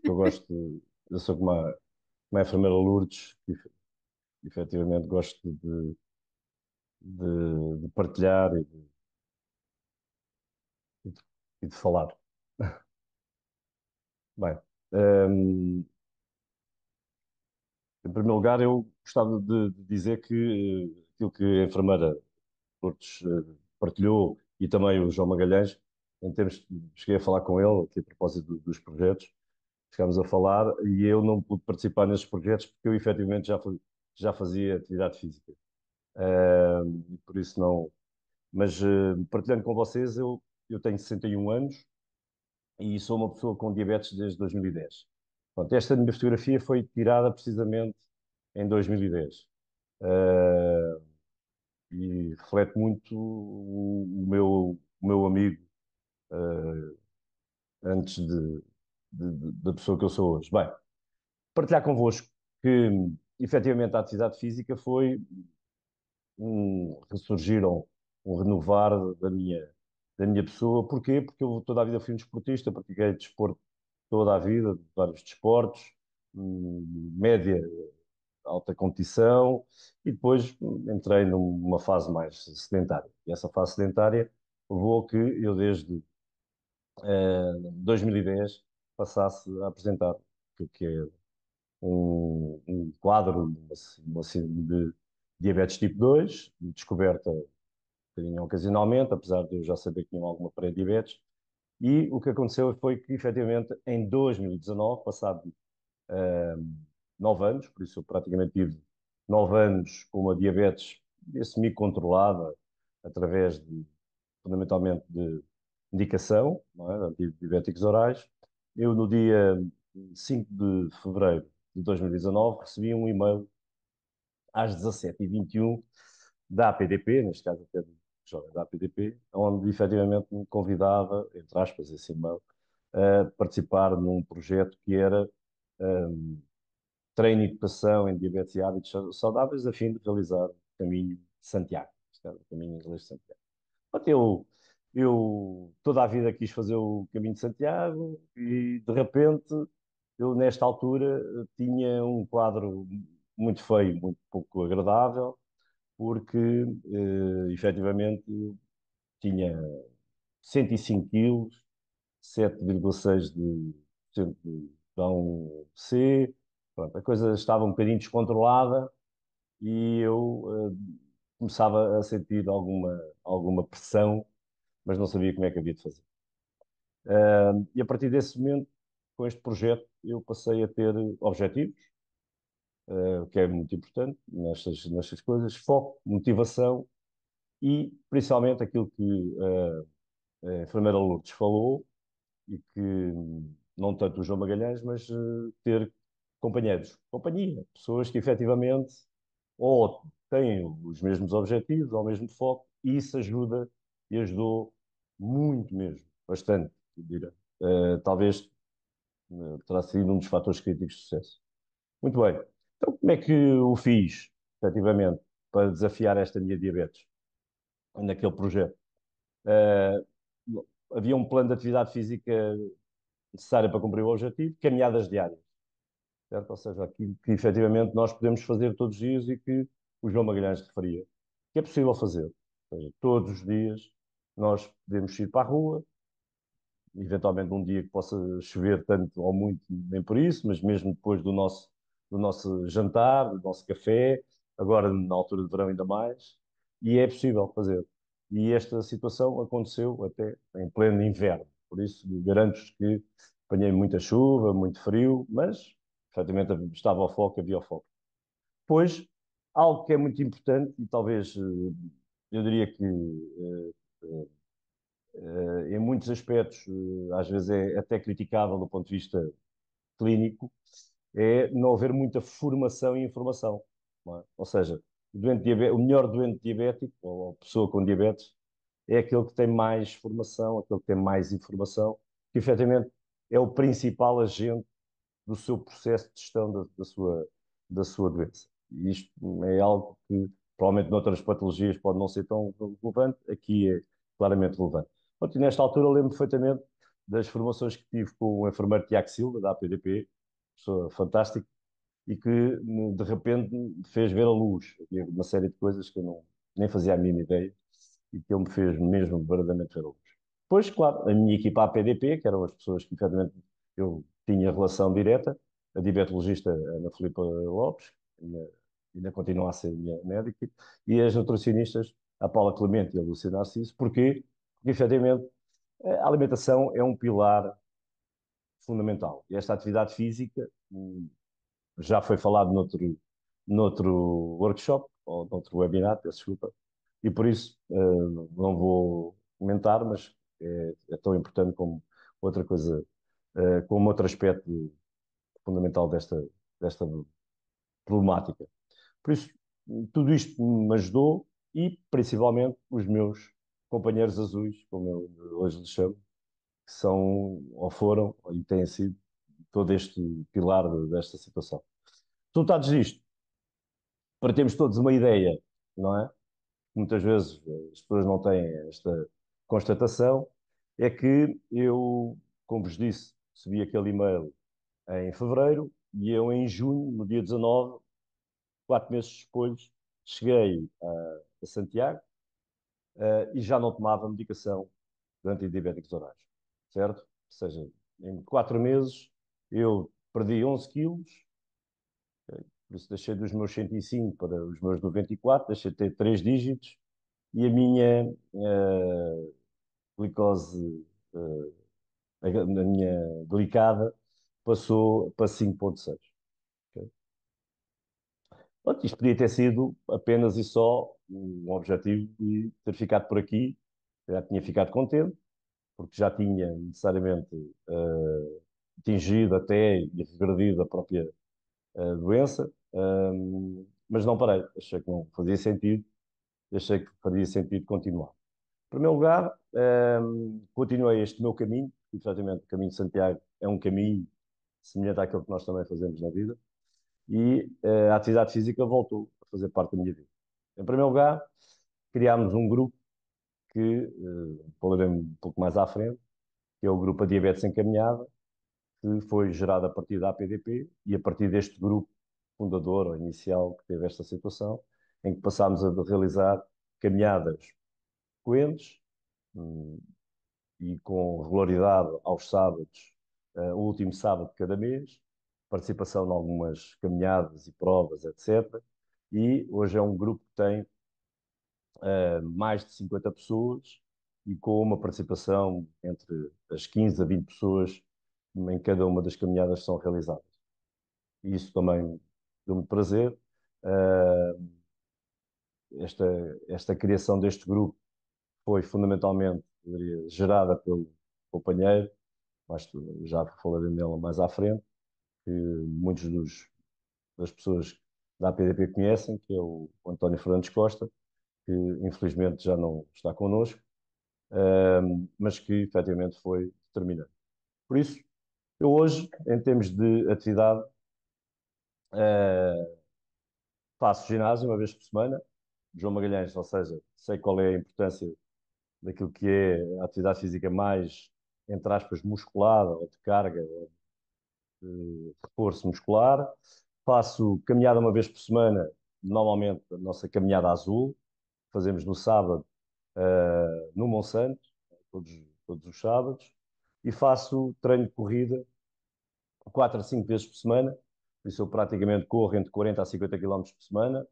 eu gosto, eu sou como a enfermeira Lourdes, que efetivamente gosto de partilhar e de falar. Bem, em primeiro lugar, eu gostava de dizer que aquilo que a enfermeira Lourdes partilhou e também o João Magalhães, em termos, cheguei a falar com ele aqui a propósito dos projetos, chegámos a falar e eu não pude participar nesses projetos porque eu efetivamente já fazia atividade física. E por isso não. Mas partilhando com vocês, eu tenho 61 anos e sou uma pessoa com diabetes desde 2010. Pronto, esta minha fotografia foi tirada precisamente em 2010. E reflete muito o meu amigo antes da pessoa que eu sou hoje. Bem, partilhar convosco que efetivamente a atividade física foi ressurgiram, um renovar da minha pessoa. Porquê? Porque eu toda a vida fui um desportista, pratiquei desporto toda a vida, vários desportos, média, alta competição, e depois entrei numa fase mais sedentária. E essa fase sedentária levou a que eu, desde 2010, passasse a apresentar o que é um quadro de diabetes tipo 2, descoberta um bocadinho ocasionalmente, apesar de eu já saber que tinha alguma pré-diabetes. E o que aconteceu foi que, efetivamente, em 2019, passado 9 anos, por isso eu praticamente tive 9 anos com uma diabetes semi-controlada, através fundamentalmente de medicação, não é? Antidiabéticos orais. Eu, no dia 5 de fevereiro de 2019, recebi um e-mail às 17h21 da APDP, neste caso até do jovem da APDP, onde efetivamente me convidava, entre aspas, esse e-mail, a participar num projeto que era treino e educação em diabetes e hábitos saudáveis, a fim de realizar o caminho de Santiago, neste caso, o caminho inglês de Santiago. Portanto, eu toda a vida quis fazer o caminho de Santiago e, de repente, eu, nesta altura, tinha um quadro muito feio, muito pouco agradável, porque, efetivamente, tinha 105 quilos, 7,6 de pão C, pronto, a coisa estava um bocadinho descontrolada e eu começava a sentir alguma pressão, mas não sabia como é que havia de fazer. E a partir desse momento, com este projeto, eu passei a ter objetivos, o que é muito importante nestas coisas, foco, motivação e, principalmente, aquilo que a enfermeira Lourdes falou, e que não tanto o João Magalhães, mas ter companheiros, companhia, pessoas que efetivamente ou têm os mesmos objetivos, ou o mesmo foco, e isso ajuda e ajudou muito mesmo, bastante, eu diria. Talvez terá sido um dos fatores críticos de sucesso. Muito bem. Então, como é que o fiz, efetivamente, para desafiar esta minha diabetes naquele projeto? Uh, Havia um plano de atividade física necessária para cumprir o objetivo, caminhadas diárias. certo? Ou seja, aquilo que efetivamente nós podemos fazer todos os dias e que o João Magalhães referia, que é possível fazer. Ou seja, todos os dias nós podemos ir para a rua, eventualmente um dia que possa chover tanto ou muito, nem por isso, mas mesmo depois do nosso jantar, do nosso café, agora na altura de verão ainda mais, e é possível fazer. E esta situação aconteceu até em pleno inverno, por isso garanto-vos que apanhei muita chuva, muito frio, mas efetivamente estava ao foco, havia ao foco. Pois, algo que é muito importante e talvez eu diria que em muitos aspectos, às vezes é até criticável do ponto de vista clínico, é não haver muita formação e informação. Não é? Ou seja, o melhor doente diabético, ou a pessoa com diabetes, é aquele que tem mais formação, aquele que tem mais informação, que efetivamente é o principal agente do seu processo de gestão da sua doença. E isto é algo que, provavelmente, noutras patologias pode não ser tão relevante, aqui é claramente relevante. Pronto, e nesta altura, lembro perfeitamente das formações que tive com o enfermeiro Tiago Silva, da APDP, pessoa fantástica, e que, de repente, me fez ver a luz. Havia uma série de coisas que eu não, nem fazia a mínima ideia, e que ele me fez mesmo verdadeiramente ver a luz. Depois, claro, a minha equipa APDP, que eram as pessoas que, efetivamente, eu tinha relação direta, a diabetologista Ana Filipa Lopes, ainda continua a ser minha médica, e as nutricionistas, a Paula Clemente e a Lúcia Narciso. Porquê? Porque, efetivamente, a alimentação é um pilar fundamental. E esta atividade física, já foi falado noutro workshop, ou noutro webinar, peço desculpa, e por isso não vou comentar, mas é tão importante como outra coisa, como outro aspecto fundamental desta problemática. Por isso, tudo isto me ajudou e, principalmente, os meus companheiros azuis, como eu hoje lhes chamo, que são, ou foram, e têm sido todo este pilar desta situação. Resultados disto, para termos todos uma ideia, não é? Muitas vezes as pessoas não têm esta constatação, é que eu, como vos disse, recebi aquele e-mail em fevereiro e eu em junho, no dia 19, 4 meses depois, cheguei a Santiago e já não tomava medicação de antidiabéticos orais, certo? Ou seja, em 4 meses eu perdi 11 quilos, por isso deixei dos meus 105 para os meus 94, deixei de ter 3 dígitos e a minha glicose, a minha glicada, passou para 5,6. Ok? Pronto, isto podia ter sido apenas e só um objetivo e ter ficado por aqui. Já tinha ficado contente, porque já tinha necessariamente atingido até e regredido a própria doença, mas não parei. Achei que não fazia sentido, achei que faria sentido continuar. Em primeiro lugar, continuei este meu caminho, e, exatamente, o caminho de Santiago é um caminho semelhante àquele que nós também fazemos na vida, e a atividade física voltou a fazer parte da minha vida. Em primeiro lugar, criámos um grupo que, falaremos um pouco mais à frente, que é o grupo A Diabetes Encaminhada, que foi gerado a partir da APDP, e a partir deste grupo fundador ou inicial que teve esta situação, em que passámos a realizar caminhadas frequentes, e com regularidade aos sábados, o último sábado de cada mês, participação em algumas caminhadas e provas, etc. E hoje é um grupo que tem mais de 50 pessoas e com uma participação entre as 15 a 20 pessoas em cada uma das caminhadas que são realizadas. E isso também deu-me prazer. Uh, esta criação deste grupo foi fundamentalmente, eu diria, gerada pelo companheiro, mas já falarei nela mais à frente, que muitos das pessoas da APDP conhecem, que é o António Fernandes Costa, que infelizmente já não está connosco, mas que efetivamente foi determinante. Por isso, eu hoje, em termos de atividade, faço ginásio uma vez por semana, João Magalhães, ou seja, sei qual é a importância daquilo que é a atividade física mais, entre aspas, musculada ou de carga, reforço muscular, faço caminhada uma vez por semana, normalmente a nossa caminhada azul, fazemos no sábado, no Monsanto, todos os sábados, e faço treino de corrida 4 a 5 vezes por semana, por isso eu praticamente corro entre 40 a 50 quilómetros por semana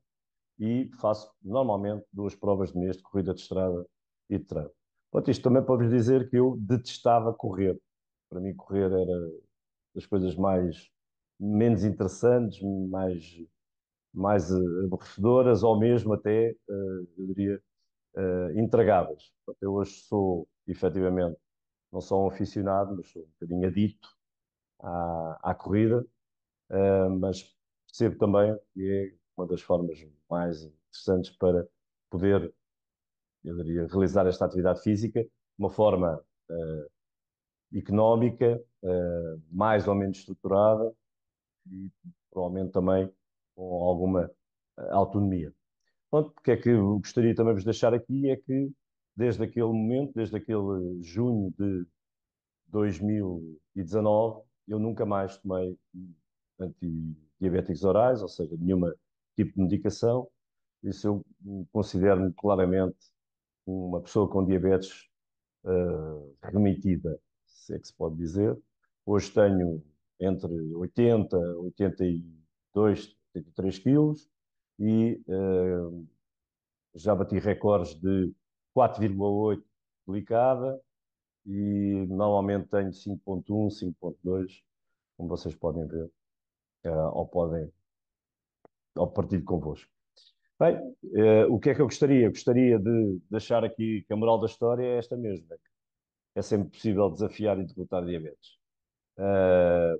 e faço normalmente 2 provas de mês de corrida de estrada e de trail. Portanto, isto também para vos dizer que eu detestava correr. Para mim, correr era das coisas menos interessantes, mais aborrecedoras ou mesmo até, eu diria, intragáveis. Portanto, eu hoje sou, efetivamente, não sou um aficionado, mas sou um bocadinho adicto à corrida, mas percebo também que é uma das formas mais interessantes para poder, eu diria, realizar esta atividade física de uma forma económica, mais ou menos estruturada e provavelmente também com alguma autonomia. Pronto, porque é que eu gostaria também de vos deixar aqui é que desde aquele momento, desde aquele junho de 2019, eu nunca mais tomei antidiabéticos orais, ou seja, nenhuma tipo de medicação. Isso eu considero-me claramente uma pessoa com diabetes remitida, se é que se pode dizer. Hoje tenho entre 80, 82, 83 quilos e já bati recordes de 4,8 glicada e normalmente tenho 5,1, 5,2, como vocês podem ver, ao partilho convosco. Bem, o que é que eu gostaria? Gostaria de deixar aqui que a moral da história é esta mesma. É sempre possível desafiar e derrotar diabetes. Uh,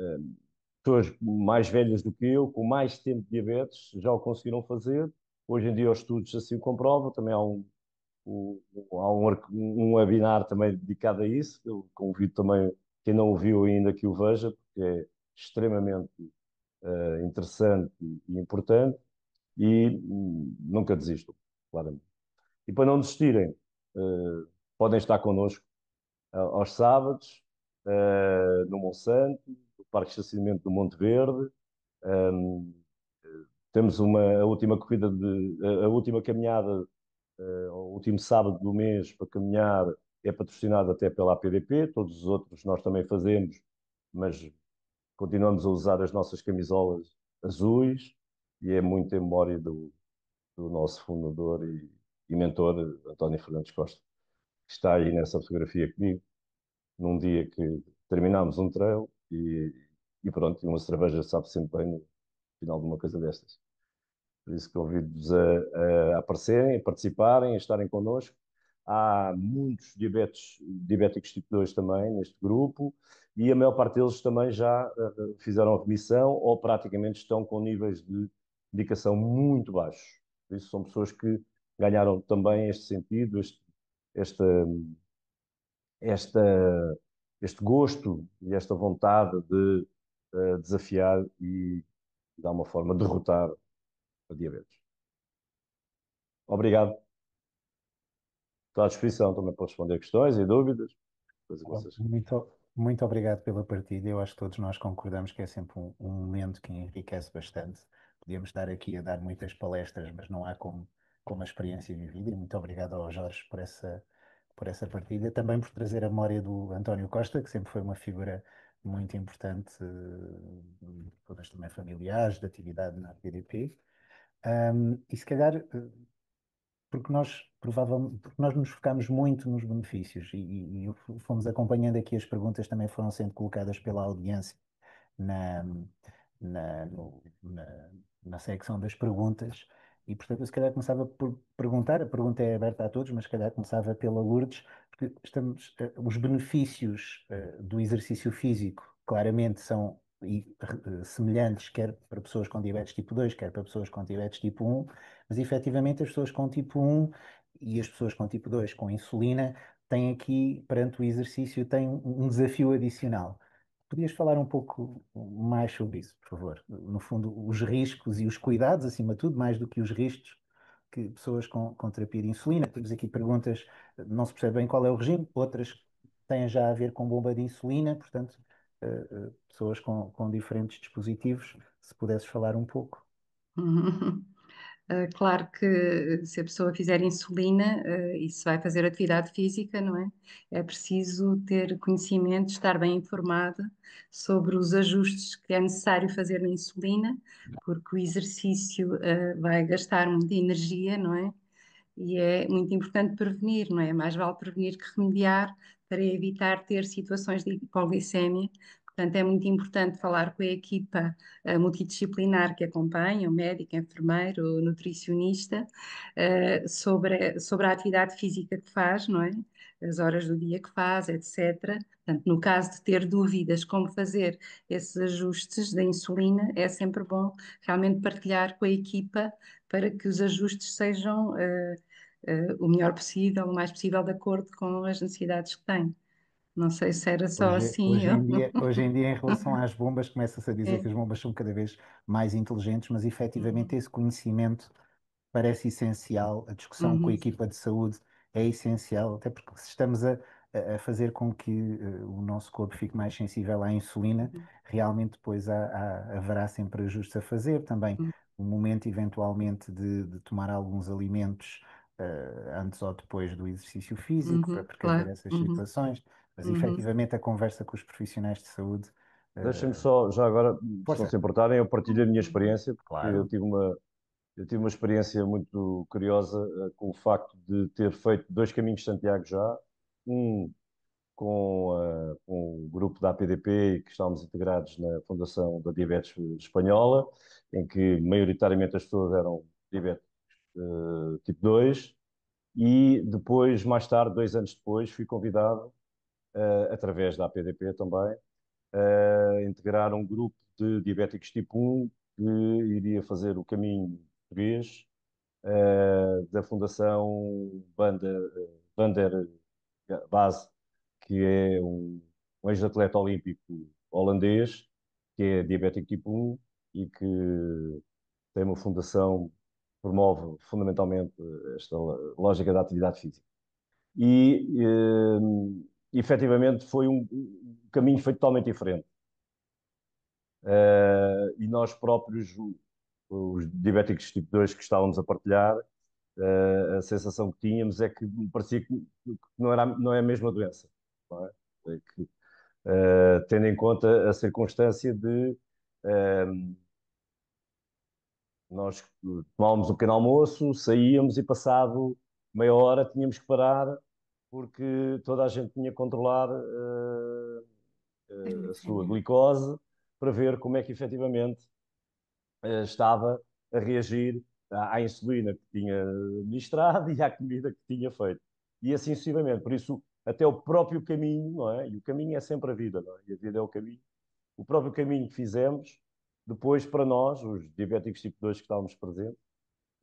uh, Pessoas mais velhas do que eu, com mais tempo de diabetes, já o conseguiram fazer. Hoje em dia os estudos assim o comprovam. Também há um webinar também dedicado a isso. Eu convido também quem não o viu ainda que o veja, porque é extremamente interessante e importante. E nunca desistam, claramente. E para não desistirem, podem estar connosco aos sábados, no Monsanto, no Parque de Estacionamento do Monte Verde. Um, Temos a última corrida a última caminhada, o último sábado do mês para caminhar é patrocinado até pela APDP. Todos os outros nós também fazemos, mas continuamos a usar as nossas camisolas azuis e é muito em memória do nosso fundador e mentor, António Fernandes Costa, que está aí nessa fotografia comigo, num dia que terminámos um trail e pronto, e uma cerveja sabe sempre bem no final de uma coisa destas. Por isso convido-vos a aparecerem, a participarem, a estarem connosco. Há muitos diabéticos tipo 2 também neste grupo e a maior parte deles também já fizeram a remissão ou praticamente estão com níveis de medicação muito baixos. Por isso são pessoas que ganharam também este sentido, esta, esta, este gosto e esta vontade de desafiar e, de alguma forma, derrotar a diabetes. Obrigado. Estou à disposição também para responder questões e dúvidas. Coisa que vocês... Muito obrigado pela partilha. Eu acho que todos nós concordamos que é sempre um momento que enriquece bastante. Podíamos estar aqui a dar muitas palestras, mas não há como a experiência vivida. E muito obrigado ao Jorge por essa partilha. Também por trazer a memória do António Costa, que sempre foi uma figura muito importante, todas também familiares, de atividade na PDP. E se calhar porque nós nos focamos muito nos benefícios e fomos acompanhando aqui as perguntas também foram sendo colocadas pela audiência na, na secção das perguntas e portanto eu se calhar começava por perguntar, a pergunta é aberta a todos, mas se calhar começava pela Lourdes, porque os benefícios do exercício físico claramente são semelhantes, quer para pessoas com diabetes tipo 2 quer para pessoas com diabetes tipo 1, mas efetivamente as pessoas com tipo 1 e as pessoas com tipo 2 com insulina têm aqui, perante o exercício, têm um desafio adicional. Podias falar um pouco mais sobre isso, por favor? No fundo, os riscos e os cuidados, acima de tudo, mais do que os riscos que pessoas com terapia de insulina. Temos aqui perguntas, não se percebe bem qual é o regime, outras têm já a ver com bomba de insulina, portanto, pessoas com diferentes dispositivos, se pudesses falar um pouco. Claro que se a pessoa fizer insulina, isso vai fazer atividade física, não é? É preciso ter conhecimento, estar bem informada sobre os ajustes que é necessário fazer na insulina, porque o exercício, vai gastar muita energia, não é? E é muito importante prevenir, não é? Mais vale prevenir que remediar para evitar ter situações de hipoglicemia. Portanto, é muito importante falar com a equipa multidisciplinar que acompanha, o médico, enfermeiro, o nutricionista, sobre a atividade física que faz, não é? As horas do dia que faz, etc. Portanto, no caso de ter dúvidas como fazer esses ajustes da insulina, é sempre bom realmente partilhar com a equipa para que os ajustes sejam o melhor possível, o mais possível de acordo com as necessidades que tem. Não sei se era só assim. Hoje em dia, em relação às bombas, começa-se a dizer É. que as bombas são cada vez mais inteligentes, mas efetivamente Uhum, esse conhecimento parece essencial, a discussão com a uhum, equipa de saúde é essencial, até porque se estamos a fazer com que o nosso corpo fique mais sensível à insulina, uhum, realmente depois haverá sempre ajustes a fazer. Também uhum, o momento, eventualmente, de tomar alguns alimentos antes ou depois do exercício físico, para uhum, precaver claro. essas Uhum, situações, mas uhum, efetivamente a conversa com os profissionais de saúde, Deixem-me eh, só, já agora, se não força, se importarem, eu partilho a minha uhum, experiência, porque claro. eu tive uma experiência muito curiosa, com o facto de ter feito 2 caminhos de Santiago já, um com o grupo da APDP, que estávamos integrados na Fundação da Diabetes Espanhola, em que maioritariamente as pessoas eram diabetes tipo 2, e depois, mais tarde, 2 anos depois, fui convidado, através da APDP também, a integrar um grupo de diabéticos tipo 1 que iria fazer o caminho português, da Fundação Vander Base, que é um ex-atleta olímpico holandês, que é diabético tipo 1 e que tem uma fundação que promove fundamentalmente esta lógica da atividade física. Efetivamente foi um caminho feito totalmente diferente. E nós próprios, os diabéticos tipo 2 que estávamos a partilhar, a sensação que tínhamos é que parecia que não é a mesma doença. Não é? É que, tendo em conta a circunstância de nós tomávamos um pequeno almoço, saíamos e passado meia hora tínhamos que parar porque toda a gente tinha que controlar A a sua glicemia. glicose para ver como é que efetivamente estava a reagir à insulina que tinha ministrado e à comida que tinha feito. E assim sucessivamente. Por isso, até o próprio caminho, não é? E o caminho é sempre a vida, não é? E a vida é o caminho. O próprio caminho que fizemos, depois para nós, os diabéticos tipo 2 que estávamos presentes,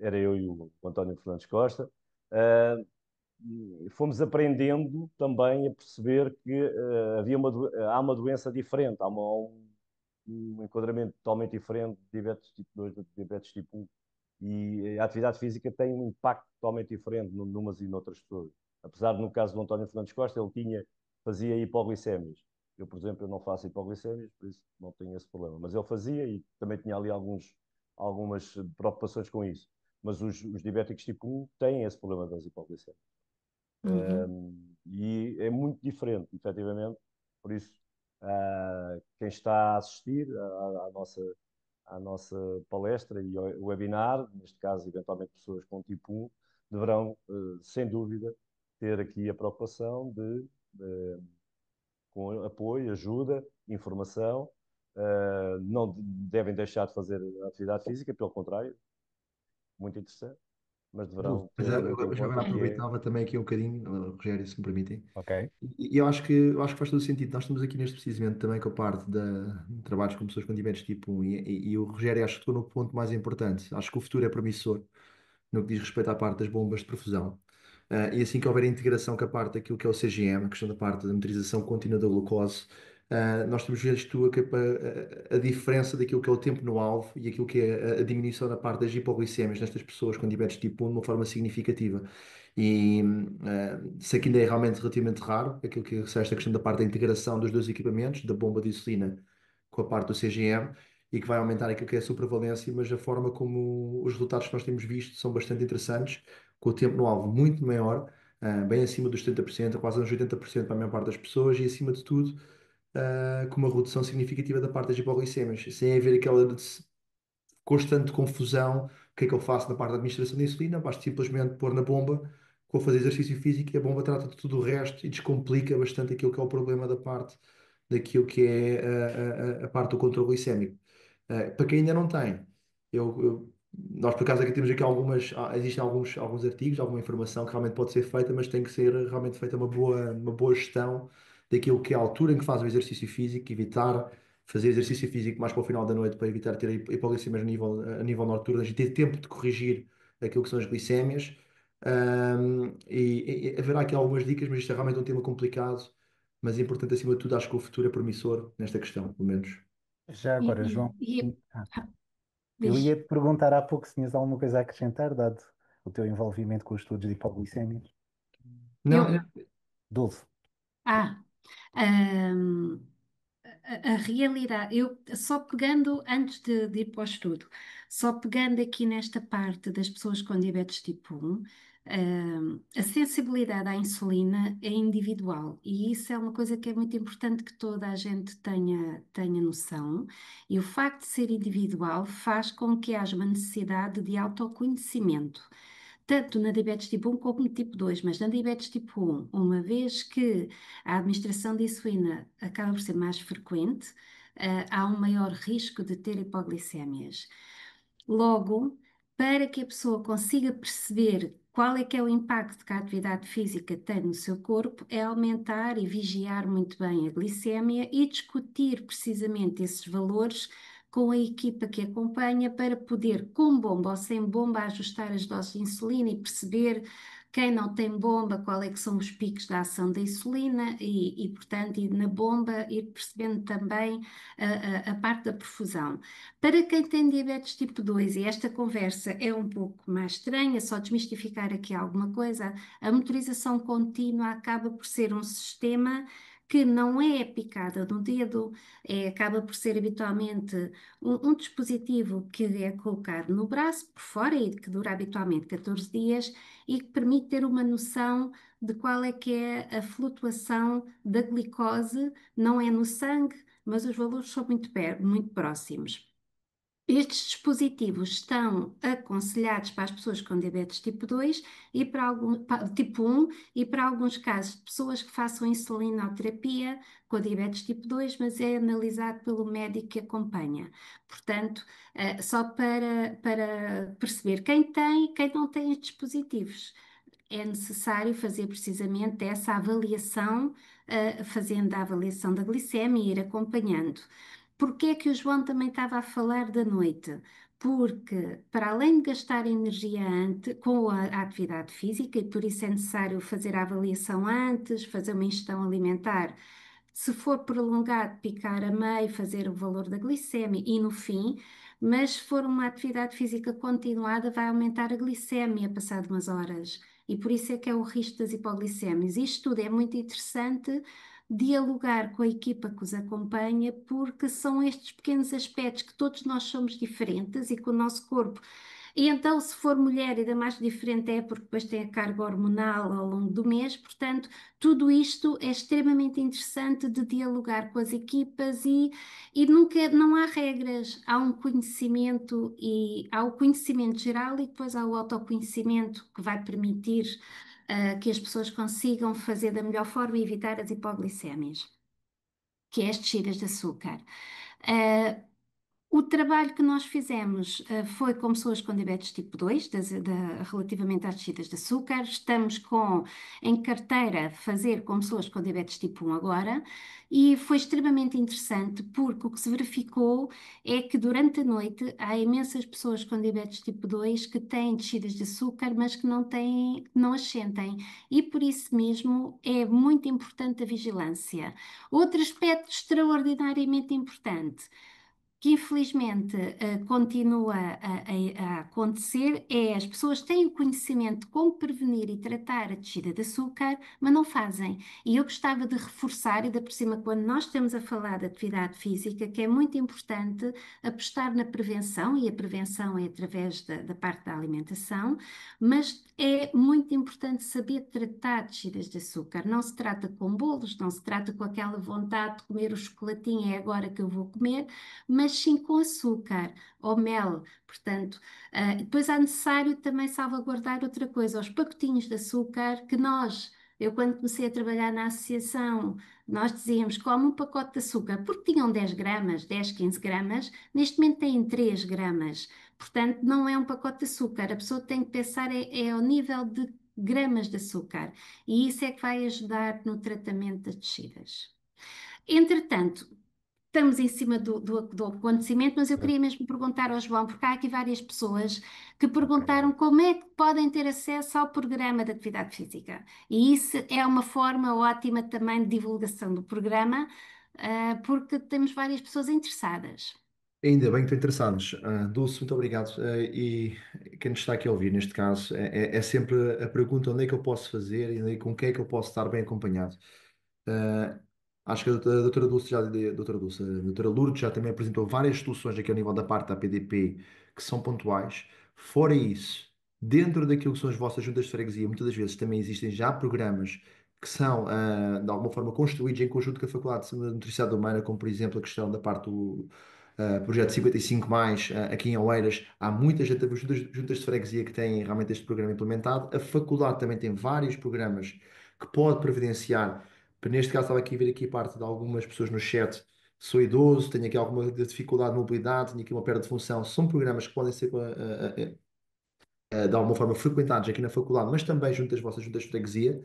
era eu e o António Fernandes Costa, fomos aprendendo também a perceber que há uma doença diferente, há um enquadramento totalmente diferente de diabetes tipo 2 do que diabetes tipo 1. E a atividade física tem um impacto totalmente diferente numas e noutras pessoas. Apesar de, no caso do António Fernandes Costa, fazia hipoglicémias. Eu, por exemplo, eu não faço hipoglicémias, por isso não tenho esse problema. Mas ele fazia e também tinha ali algumas preocupações com isso. Mas os diabéticos tipo 1 têm esse problema das hipoglicémias. Uhum. E é muito diferente, efetivamente. Por isso, quem está a assistir à nossa palestra e ao webinar, neste caso, eventualmente pessoas com tipo 1, deverão, sem dúvida, ter aqui a preocupação com apoio, ajuda, informação. Não devem deixar de fazer atividade física, pelo contrário, muito interessante, mas Dulce, deverão mas ter muito em eu já conta agora o que é. aproveitava também aqui um bocadinho, Rogério, se me permitem. Ok. E eu acho que faz todo o sentido. Nós estamos aqui neste precisamente também com a parte de trabalhos com pessoas com diabetes tipo 1 e o Rogério acho que tocou no ponto mais importante. Acho que o futuro é promissor no que diz respeito à parte das bombas de perfusão. E assim que houver a integração com a parte daquilo que é o CGM, a questão da parte da monitorização contínua da glucose, Nós temos visto a diferença daquilo que é o tempo no alvo e aquilo que é a diminuição da parte das hipoglicemias nestas pessoas com diabetes tipo 1 de uma forma significativa. E sei que ainda é realmente relativamente raro, aquilo que é esta questão da parte da integração dos dois equipamentos, da bomba de insulina com a parte do CGM, e que vai aumentar aquilo que é a supervalência, mas a forma como os resultados que nós temos visto são bastante interessantes, com o tempo no alvo muito maior, bem acima dos 70%, quase uns 80% para a maior parte das pessoas, e acima de tudo, com uma redução significativa da parte das hipoglicemias, sem haver aquela constante confusão. O que é que eu faço na parte da administração da insulina? Basta simplesmente pôr na bomba, vou fazer exercício físico e a bomba trata de tudo o resto e descomplica bastante aquilo que é o problema da parte daquilo que é a parte do controle glicémico. Para quem ainda não tem, nós por acaso aqui temos aqui existem alguns artigos, alguma informação que realmente pode ser feita, mas tem que ser realmente feita uma boa gestão daquilo que é a altura em que faz o exercício físico, evitar fazer exercício físico mais para o final da noite para evitar ter hipoglicemias a nível noturno e ter tempo de corrigir aquilo que são as glicémias. E haverá aqui algumas dicas, mas isto é realmente um tema complicado, mas é importante acima de tudo. Acho que o futuro é promissor nesta questão, pelo menos. Já E, agora, João, ah, ah, eu ia diz. te perguntar há pouco se tinhas alguma coisa a acrescentar, dado o teu envolvimento com os estudos de hipoglicemia. Não, Eu, Dulce. ah, ahm, a realidade, eu só pegando, antes de ir para o estudo, só pegando aqui nesta parte das pessoas com diabetes tipo 1, a sensibilidade à insulina é individual e isso é uma coisa que é muito importante que toda a gente tenha noção. E o facto de ser individual faz com que haja uma necessidade de autoconhecimento tanto na diabetes tipo 1 como no tipo 2, mas na diabetes tipo 1, uma vez que a administração de insulina acaba por ser mais frequente, há um maior risco de ter hipoglicémias. Logo, para que a pessoa consiga perceber qual é que é o impacto que a atividade física tem no seu corpo, é aumentar e vigiar muito bem a glicémia e discutir precisamente esses valores com a equipa que acompanha para poder, com bomba ou sem bomba, ajustar as doses de insulina e perceber quem não tem bomba, qual é que são os picos da ação da insulina portanto, e na bomba ir percebendo também a parte da perfusão. Para quem tem diabetes tipo 2, e esta conversa é um pouco mais estranha, só desmistificar aqui alguma coisa, a motorização contínua acaba por ser um sistema que não é picada no dedo, acaba por ser habitualmente um dispositivo que é colocado no braço por fora e que dura habitualmente 14 dias e que permite ter uma noção de qual é que é a flutuação da glicose, não é no sangue, mas os valores são muito próximos. Estes dispositivos estão aconselhados para as pessoas com diabetes tipo 2 e tipo 1 e para alguns casos de pessoas que façam insulinoterapia com diabetes tipo 2, mas é analisado pelo médico que acompanha. Portanto, só para perceber quem tem e quem não tem estes dispositivos. É necessário fazer precisamente essa avaliação, fazendo a avaliação da glicemia e ir acompanhando. Porque é que o João também estava a falar da noite? Porque, para além de gastar energia antes, com a atividade física, e por isso é necessário fazer a avaliação antes, fazer uma ingestão alimentar, se for prolongado, picar a meio, fazer o valor da glicemia e no fim, mas se for uma atividade física continuada, vai aumentar a glicemia passado umas horas. E por isso é que é o risco das hipoglicemias. Isto tudo é muito interessante dialogar com a equipa que os acompanha, porque são estes pequenos aspectos que todos nós somos diferentes e que o nosso corpo. E então, se for mulher, ainda mais diferente é porque depois tem a carga hormonal ao longo do mês, portanto, tudo isto é extremamente interessante de dialogar com as equipas e nunca, não há regras, há um conhecimento e há o conhecimento geral e depois há o autoconhecimento que vai permitir que as pessoas consigam fazer da melhor forma e evitar as hipoglicémias, que é as descidas de açúcar. Ah, O trabalho que nós fizemos foi com pessoas com diabetes tipo 2, relativamente às descidas de açúcar. Estamos em carteira fazer com pessoas com diabetes tipo 1 agora, e foi extremamente interessante porque o que se verificou é que durante a noite há imensas pessoas com diabetes tipo 2 que têm descidas de açúcar, mas que não as sentem, e por isso mesmo é muito importante a vigilância. Outro aspecto extraordinariamente importante que infelizmente continua a acontecer é as pessoas têm o conhecimento de como prevenir e tratar a descida de açúcar, mas não fazem. E eu gostava de reforçar, e da por cima, quando nós estamos a falar de atividade física, que é muito importante apostar na prevenção, e a prevenção é através da parte da alimentação, mas é muito importante saber tratar descidas de açúcar. Não se trata com bolos, não se trata com aquela vontade de comer o chocolatinho, é agora que eu vou comer, mas sim com açúcar ou mel. Portanto, depois é necessário também salvaguardar outra coisa, os pacotinhos de açúcar que eu quando comecei a trabalhar na associação, nós dizíamos come um pacote de açúcar, porque tinham 10 gramas, 10, 15 gramas, neste momento têm 3 gramas. Portanto, não é um pacote de açúcar, a pessoa tem que pensar é ao nível de gramas de açúcar, e isso é que vai ajudar no tratamento das descidas. Entretanto, estamos em cima do acontecimento, mas eu queria mesmo perguntar ao João, porque há aqui várias pessoas que perguntaram como é que podem ter acesso ao programa de atividade física. E isso é uma forma ótima também de divulgação do programa, porque temos várias pessoas interessadas. Ainda bem que estão interessados. Dulce, muito obrigado. E quem nos está aqui a ouvir, neste caso, é sempre a pergunta onde é que eu posso fazer e com quem é que eu posso estar bem acompanhado. Uh, Acho que a doutora Dulce a doutora Lourdes já também apresentou várias soluções aqui ao nível da parte da PDP que são pontuais. Fora isso, dentro daquilo que são as vossas juntas de freguesia, muitas das vezes também existem já programas que são, de alguma forma, construídos em conjunto com a Faculdade de Nutrição Humana, como, por exemplo, a questão da parte do Projeto 55 mais, aqui em Oeiras, há muitas juntas de freguesia que têm realmente este programa implementado. A faculdade também tem vários programas que pode providenciar. Neste caso, estava aqui a ver aqui parte de algumas pessoas no chat. Sou idoso, tenho aqui alguma dificuldade de mobilidade, tenho aqui uma perda de função. São programas que podem ser de alguma forma frequentados aqui na faculdade, mas também junto às vossas juntas de freguesia.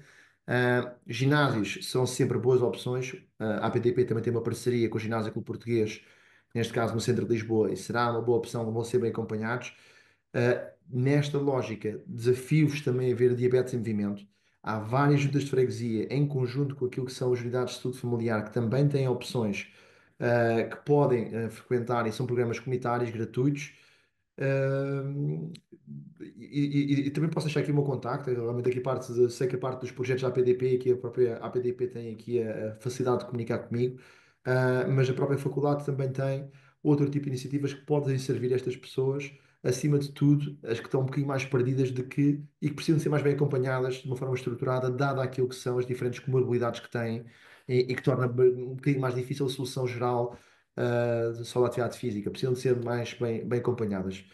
Ginásios são sempre boas opções. A APTP também tem uma parceria com o Ginásio Clube Português, neste caso no centro de Lisboa, e será uma boa opção, vão ser bem acompanhados. Nesta lógica, desafios também a ver diabetes em movimento. Há várias juntas de freguesia em conjunto com aquilo que são as unidades de estudo familiar, que também têm opções que podem frequentar e são programas comunitários gratuitos. Uh, e também posso deixar aqui o meu contacto. Realmente aqui sei que a parte dos projetos da APDP, que a própria APDP tem aqui a facilidade de comunicar comigo, mas a própria faculdade também tem outro tipo de iniciativas que podem servir a estas pessoas, acima de tudo, as que estão um bocadinho mais perdidas e que precisam ser mais bem acompanhadas de uma forma estruturada, dada aquilo que são as diferentes comorbilidades que têm e que torna um bocadinho mais difícil a solução geral só da atividade física, precisam de ser mais bem acompanhadas.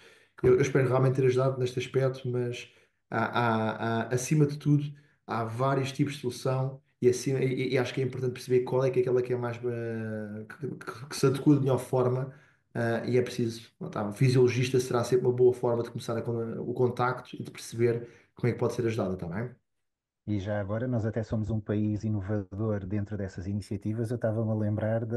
Eu espero realmente ter ajudado neste aspecto, mas acima de tudo, há vários tipos de solução e acho que é importante perceber qual é que é aquela que é mais que se adequa de melhor forma. E é preciso, o fisiologista será sempre uma boa forma de começar o contacto e de perceber como é que pode ser ajudada, está bem? E já agora, nós até somos um país inovador dentro dessas iniciativas. Eu estava-me a lembrar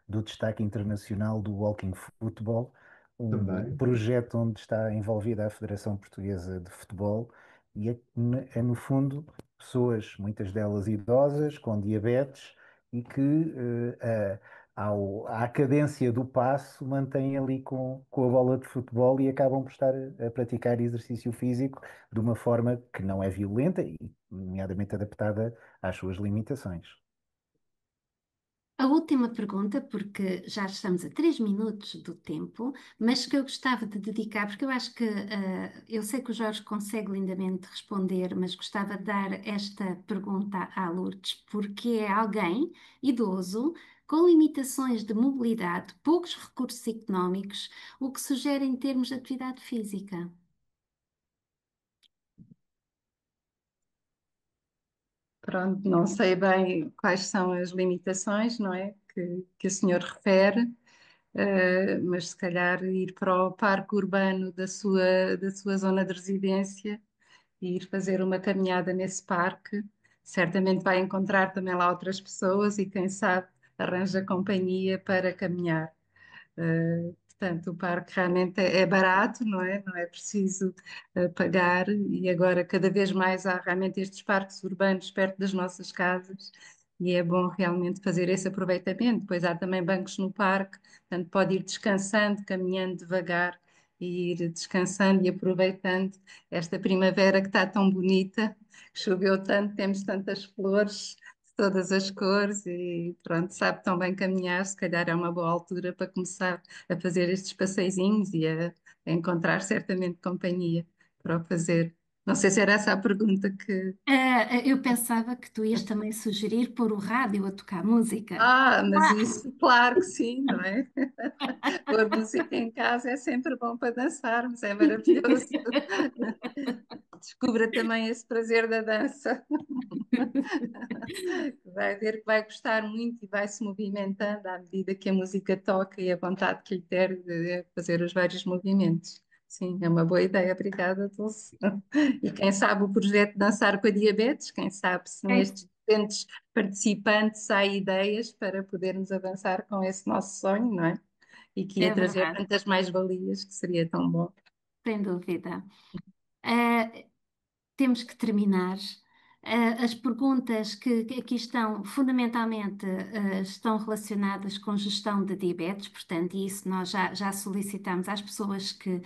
do destaque internacional do Walking Football, um Também. projeto onde está envolvida a Federação Portuguesa de Futebol, e é, no fundo pessoas, muitas delas idosas, com diabetes, e que à cadência do passo mantêm ali com a bola de futebol e acabam por estar a praticar exercício físico de uma forma que não é violenta e, nomeadamente, adaptada às suas limitações. A última pergunta, porque já estamos a 3 minutos do tempo, mas que eu gostava de dedicar, porque eu acho que eu sei que o Jorge consegue lindamente responder, mas gostava de dar esta pergunta à Lourdes, porque é alguém idoso com limitações de mobilidade, poucos recursos económicos, o que sugere em termos de atividade física. Pronto, não sei bem quais são as limitações, não é? Que o senhor refere. mas se calhar ir para o parque urbano da sua zona de residência e ir fazer uma caminhada nesse parque, certamente vai encontrar também lá outras pessoas e quem sabe arranja companhia para caminhar. Portanto, o parque realmente é barato, não é? Não é preciso pagar, e agora cada vez mais há realmente estes parques urbanos perto das nossas casas e é bom realmente fazer esse aproveitamento. Depois há também bancos no parque, portanto, pode ir descansando, caminhando devagar e ir descansando e aproveitando esta primavera que está tão bonita, que choveu tanto, temos tantas flores de todas as cores e pronto, sabe tão bem caminhar, se calhar é uma boa altura para começar a fazer estes passeizinhos e a encontrar certamente companhia para o fazer. Não sei se era essa a pergunta que. Eu pensava que tu ias também sugerir pôr o rádio a tocar música. Mas isso, claro que sim, não é? Pôr música em casa é sempre bom para dançarmos, é maravilhoso. Descubra também esse prazer da dança. Vai ver que vai gostar muito e vai se movimentando à medida que a música toca e a vontade que lhe der de fazer os vários movimentos. Sim, é uma boa ideia, obrigada, Dulce. E quem sabe o projeto Dançar com a Diabetes, quem sabe se É, nestes 200 participantes há ideias para podermos avançar com esse nosso sonho, não é? E que ia é trazer verdade, tantas mais-valias que seria tão bom. sem dúvida. Ah, Temos que terminar. As perguntas que aqui estão, fundamentalmente, estão relacionadas com gestão de diabetes, portanto, isso nós já solicitamos às pessoas que.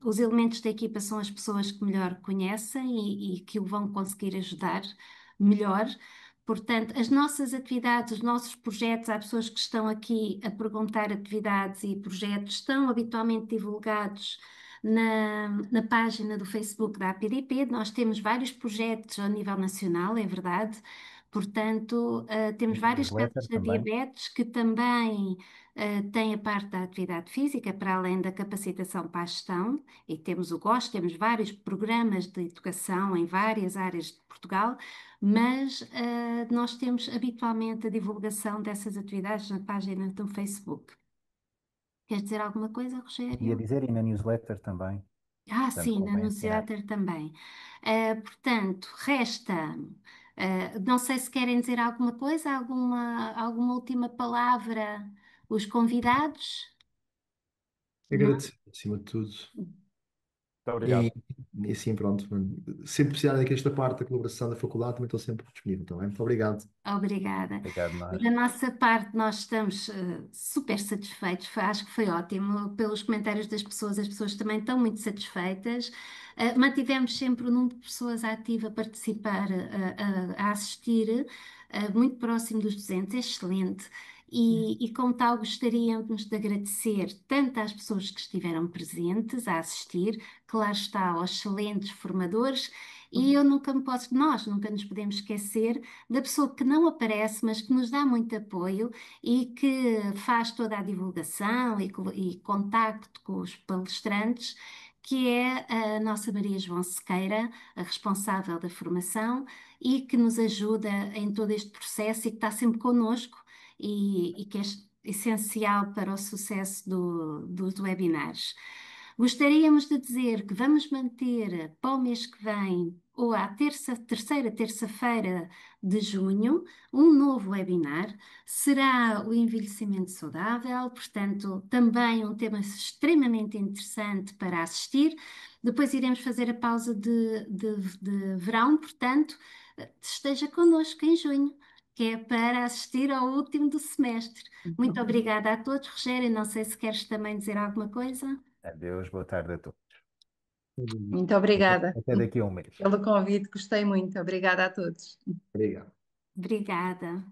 Os elementos da equipa são as pessoas que melhor conhecem e que o vão conseguir ajudar melhor. Portanto, as nossas atividades, os nossos projetos, há pessoas que estão aqui a perguntar atividades e projetos, estão habitualmente divulgados na página do Facebook da APDP. Nós temos vários projetos a nível nacional, é verdade. Portanto, temos várias Newsletter casas de também. diabetes que também têm a parte da atividade física, para além da capacitação para a gestão, e temos o GOS, temos vários programas de educação em várias áreas de Portugal, mas nós temos habitualmente a divulgação dessas atividades na página do Facebook. Queres dizer alguma coisa, Ia Rogério? dizer, e na newsletter também. Portanto, Sim, na convém assinar. newsletter também. Portanto, resta, não sei se querem dizer alguma coisa, alguma última palavra, os convidados? Não? Agradecer, acima de tudo. Muito E, obrigado. e assim, pronto, mano. Sempre precisarem desta parte da colaboração da faculdade, também estou sempre disponível, também. Muito obrigado. Obrigada. Obrigado, nós. Da nossa parte, nós estamos super satisfeitos. Acho que foi ótimo pelos comentários das pessoas. As pessoas também estão muito satisfeitas. Mantivemos sempre o número de pessoas ativas a participar, a assistir, muito próximo dos 200. Excelente. E como tal, gostaríamos de agradecer tanto às pessoas que estiveram presentes a assistir, que lá está, aos excelentes formadores. E nós nunca nos podemos esquecer da pessoa que não aparece, mas que nos dá muito apoio e que faz toda a divulgação e contacto com os palestrantes, que é a nossa Maria João Sequeira, a responsável da formação, e que nos ajuda em todo este processo e que está sempre connosco e que é essencial para o sucesso dos webinars. Gostaríamos de dizer que vamos manter para o mês que vem, ou à terceira terça-feira de junho, um novo webinar. Será o envelhecimento saudável, portanto, também um tema extremamente interessante para assistir. Depois iremos fazer a pausa de verão, portanto, esteja connosco em junho, que é para assistir ao último do semestre. Muito obrigada a todos. Rogério, não sei se queres também dizer alguma coisa. Adeus, boa tarde a todos. Muito Até, obrigada até daqui a um mês. pelo convite, gostei muito. Obrigada a todos. Obrigado. Obrigada.